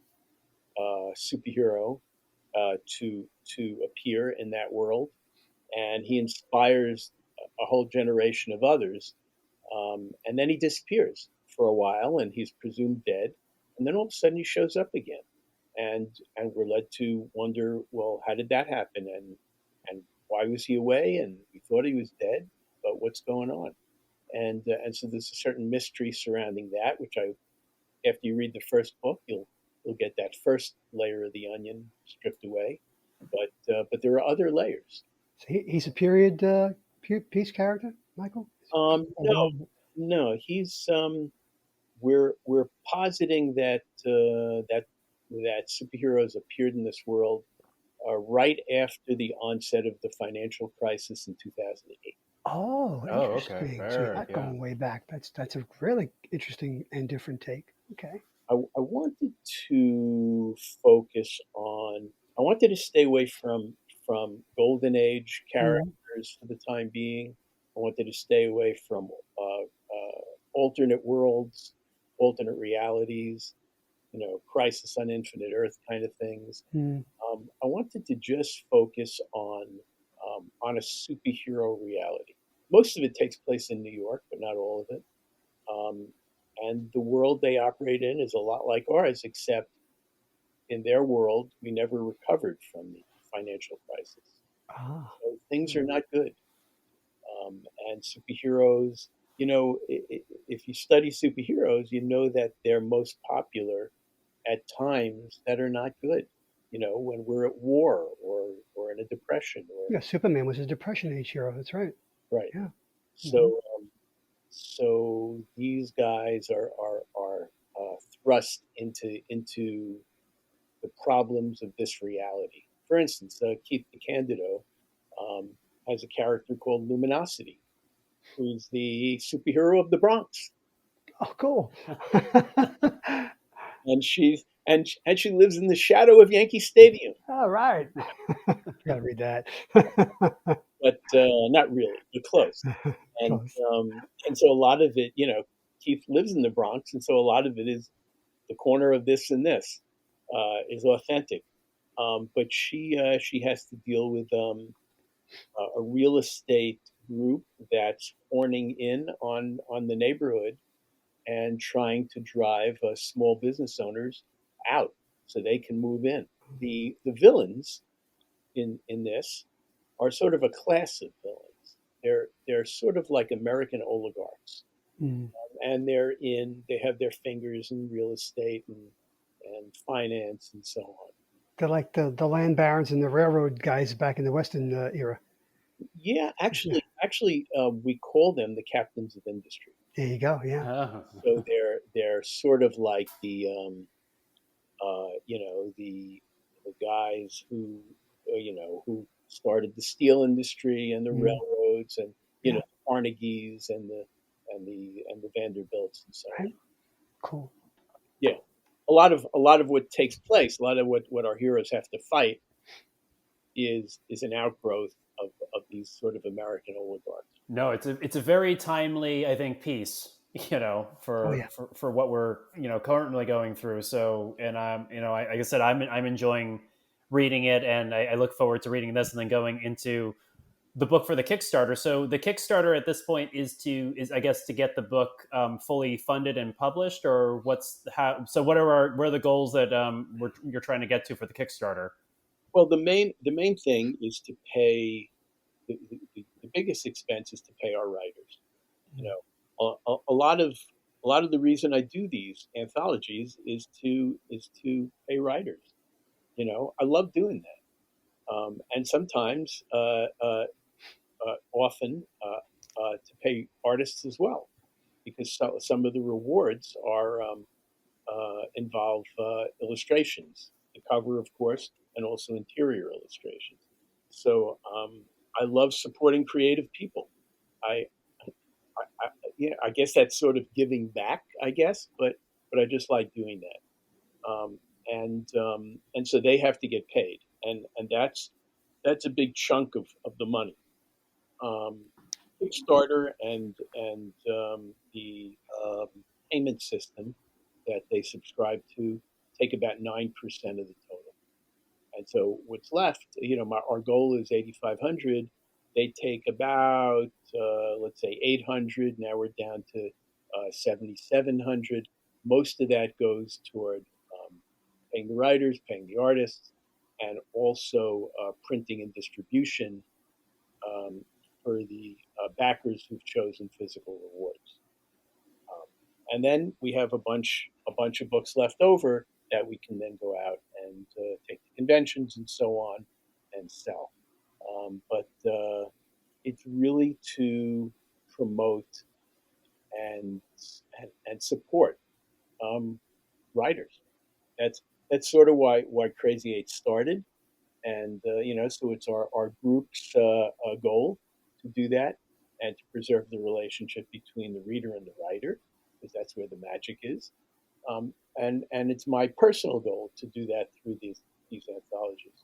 superhero to appear in that world, and he inspires a whole generation of others. And then he disappears for a while, and he's presumed dead. And then all of a sudden, he shows up again. and we're led to wonder, well, how did that happen, and why was he away? And we thought he was dead, but what's going on? And so there's a certain mystery surrounding that, which after you read the first book, you'll get that first layer of the onion stripped away, but there are other layers. So he's a period piece character, Michael. No, Well, no, he's we're positing that superheroes appeared in this world right after the onset of the financial crisis in 2008. oh, Oh, okay. interesting. So you're Right. not Yeah. going way back. That's a really interesting and different take. Okay. I wanted to focus on. I wanted to stay away from golden age Mhm. characters for the time being. I wanted to stay away from alternate worlds, alternate realities, Crisis on Infinite Earth kind of things. Mm. I wanted to just focus on a superhero reality. Most of it takes place in New York, but not all of it. Um, and the world they operate in is a lot like ours, except in their world, we never recovered from the financial crisis. Ah. So things are not good. And superheroes, if you study superheroes, you know that they're most popular at times that are not good. When we're at war or in a depression or Yeah, Superman was a Depression age hero. That's right. right. Yeah. Hmm. So these guys are thrust into the problems of this reality. For instance, Keith DeCandido um, has a character called Luminosity, who's the superhero of the Bronx, Oh, cool. and she lives in the shadow of Yankee Stadium, All right. Gotta read that. but not really, but close. And Close. and so a lot of it, Keith lives in the Bronx, and so a lot of it is the corner of this and this is authentic. But she has to deal with a real estate group that's horning in on the neighborhood and trying to drive small business owners out so they can move in. The villains in this are sort of a class of villains. They're sort of like American oligarchs, Mm. and they have their fingers in real estate and finance and so on. They're like the land barons and the railroad guys back in the Western era. Yeah, Yeah. actually, we call them the captains of industry. There you go. Yeah. Oh. So they're sort of like the guys who started the steel industry and the Mm. railroads and Yeah. Carnegies and the Vanderbilts and so on. Right. Cool. Yeah, a lot of what takes place, a lot of what our heroes have to fight is an outgrowth of these sort of American oligarchs. No, it's a very timely, I think, piece. Oh yeah. For what we're currently going through. So, and like I said, I'm enjoying reading it, and I look forward to reading this and then going into the book for the Kickstarter. So the Kickstarter at this point is I guess to get the book fully funded and published, or what's how? So what are the goals that you're trying to get to for the Kickstarter? Well, the main thing is to pay the biggest expense is to pay our writers. You Mm. know, a lot of the reason I do these anthologies is to pay writers. I love doing that, and sometimes, often, to pay artists as well, because some of the rewards are involve illustrations, the cover, of course, and also interior illustrations. So I love supporting creative people. I, I guess that's sort of giving back, I guess, but I just like doing that. And so they have to get paid, and that's a big chunk of the money. Um, Kickstarter and the payment system that they subscribe to take about 9% of the total. And so what's left, our goal is 8,500. They take about, let's say, 800. Now we're down to 7,700. Most of that goes toward paying the writers, paying the artists, and also printing and distribution um, for the backers who've chosen physical rewards. Um, and then we have a bunch of books left over that we can then go out and take to conventions and so on and sell. But it's really to promote and and support um, writers. That's that's sort of why Crazy Eight started, and so it's our group's goal to do that and to preserve the relationship between the reader and the writer, because that's where the magic is. And it's my personal goal to do that through these anthologies.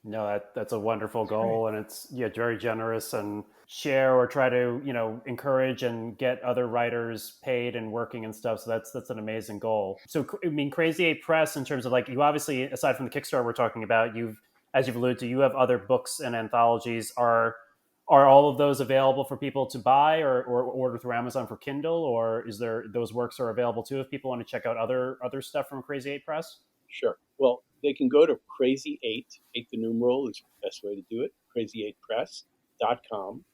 No, that's a wonderful That's great. goal, and it's very generous, and share or try to encourage and get other writers paid and working and stuff. So that's an amazing goal. So I mean, Crazy Eight Press, in terms of like, you obviously, aside from the Kickstarter we're talking about, as you've alluded to, you have other books and anthologies. Are all of those available for people to buy or order through Amazon for Kindle, or is there those works are available too if people want to check out other stuff from Crazy Eight Press? Sure. Well, they can go to Crazy Eight the numeral is the best way to do it, crazy8press.com,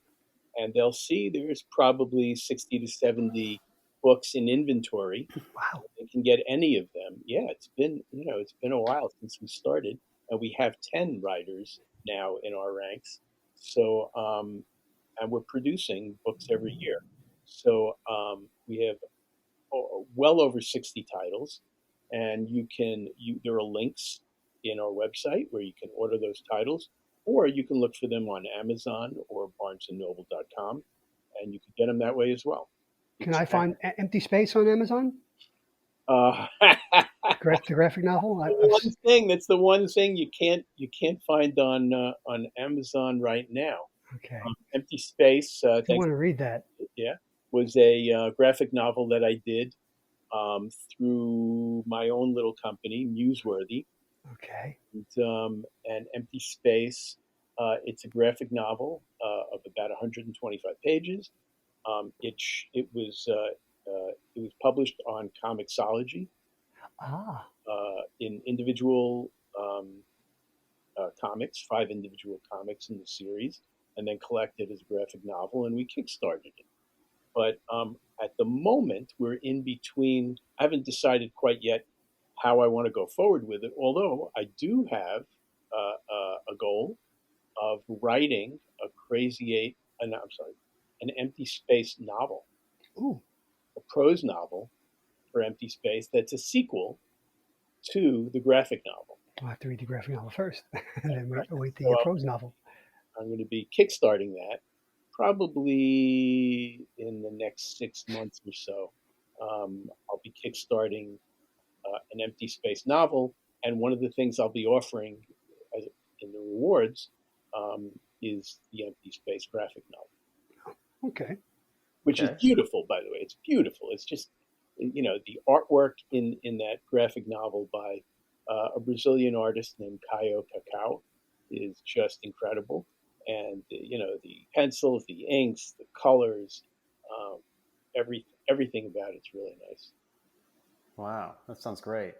and they'll see there's probably 60 to 70 books in inventory. Wow. They can get any of them. Yeah, it's been a while since we started, and we have 10 writers now in our ranks. So, and we're producing books every year. So we have well over 60 titles, and there are links in our website where you can order those titles, or you can look for them on Amazon or barnesandnoble.com, and you can get them that way as well. Can I find Empty Space on Amazon? Uh, The graphic novel? that's the one thing you can't find on Amazon right now. Okay. Empty Space, I do thanks, want to read that. yeah, was a graphic novel that I did through my own little company, Newsworthy. Okay. And Empty Space, it's a graphic novel of about 125 pages. It was published on Comixology Ah, in individual comics, 5 individual comics in the series, and then collected as a graphic novel, and we kickstarted it. But at the moment, we're in between. I haven't decided quite yet how I want to go forward with it, although I do have a goal of writing a Crazy Eight, I'm sorry, an Empty Space novel, ooh, a prose novel for Empty Space that's a sequel to the graphic novel. I'll have to read the graphic novel first, and then Right. wait the So prose novel. I'm going to be kickstarting that probably in the next 6 months or so. I'll be kickstarting an Empty Space novel, and one of the things I'll be offering as, in the rewards is the Empty Space graphic novel, Okay. which is Okay. beautiful, by the way. It's beautiful. It's just, the artwork in that graphic novel by a Brazilian artist named Caio Cacau is just incredible. And, the pencils, the inks, the colors, um, everything about it's really nice. Wow, that sounds great.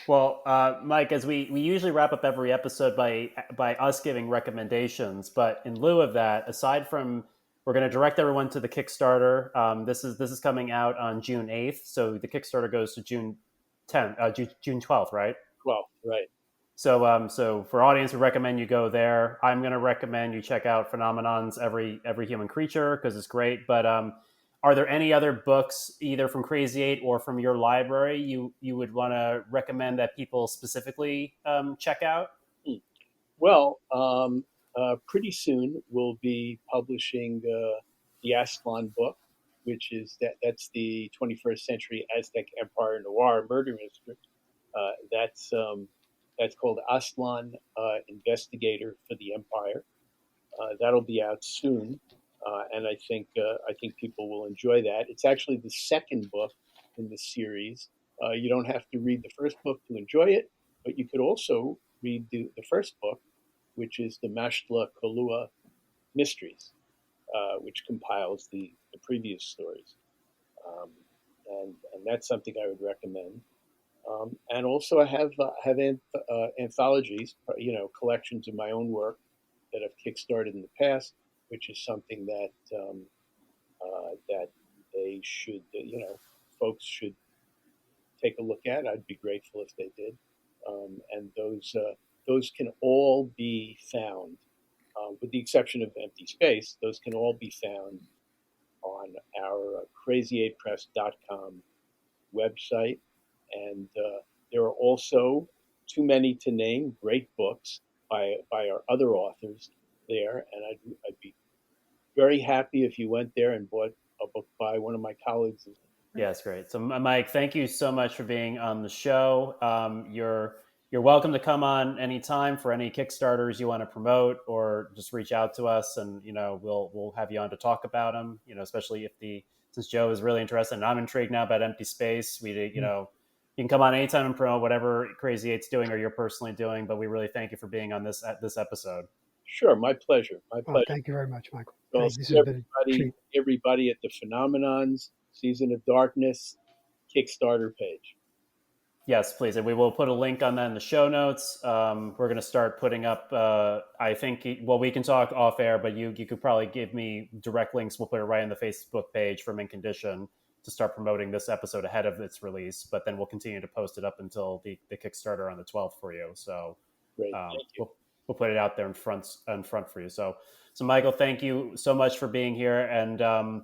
Well, Mike, as we usually wrap up every episode by us giving recommendations, but in lieu of that, aside from, we're going to direct everyone to the Kickstarter. This is coming out on June 8th, so the Kickstarter goes to June 10th, June 12th, right? Well, right. So for audience, we recommend you go there. I'm going to recommend you check out Phenomenon's Every Human Creature, because it's great. But are there any other books, either from Crazy Eight or from your library, you would want to recommend that people specifically check out? Hmm. Well, pretty soon we'll be publishing the Aslan book, which is that's the 21st century Aztec Empire noir murder mystery. That's called Aslan, Investigator for the Empire. That'll be out soon, and I think people will enjoy that. It's actually the second book in the series. You don't have to read the first book to enjoy it, but you could also read the first book, which is the Mashtla Kolua Mysteries, which compiles the previous stories, um, and that's something I would recommend. And also, I have anthologies, collections of my own work that I've kickstarted in the past, which is something that they should, folks should take a look at. I'd be grateful if they did. And those can all be found, with the exception of Empty Space. Those can all be found on our crazy8press.com website. And there are also, too many to name, great books by our other authors there. And I'd be very happy if you went there and bought a book by one of my colleagues. Yes, great. So, Mike, thank you so much for being on the show. You're welcome to come on anytime for any Kickstarters you want to promote, or just reach out to us, and we'll have you on to talk about them. Especially since Joe is really interested, and I'm intrigued now about Empty Space. You can come on anytime and promote whatever Crazy Eight's doing or you're personally doing. But we really thank you for being on this episode. Sure, my pleasure. My pleasure. Thank you very much, Michael. So I'll see everybody at the Phenomenons Season of Darkness Kickstarter page. Yes, please. And we will put a link on that in the show notes. We're going to start putting up, I think, we can talk off air, but you could probably give me direct links. We'll put it right on the Facebook page for Mint Condition to start promoting this episode ahead of its release. But then we'll continue to post it up until the Kickstarter on the 12th for you. So Great. Thank you. We'll put it out there in front for you. So Michael, thank you so much for being here. And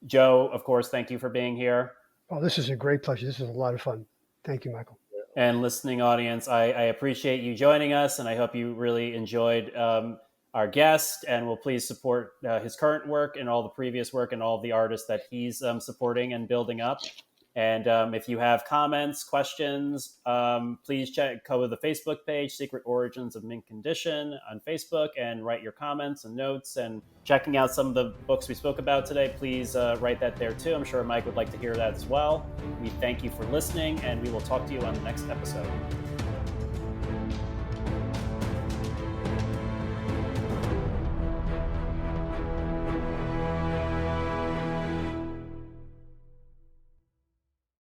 Joe, of course, thank you for being here. Oh, this is a great pleasure. This is a lot of fun. Thank you, Michael. And listening audience, I appreciate you joining us, and I hope you really enjoyed our guest, and will please support his current work and all the previous work and all the artists that he's supporting and building up. And if you have comments, questions, please go to the Facebook page, Secret Origins of Mint Condition on Facebook, and write your comments and notes. And checking out some of the books we spoke about today, please write that there too. I'm sure Mike would like to hear that as well. We thank you for listening, and we will talk to you on the next episode.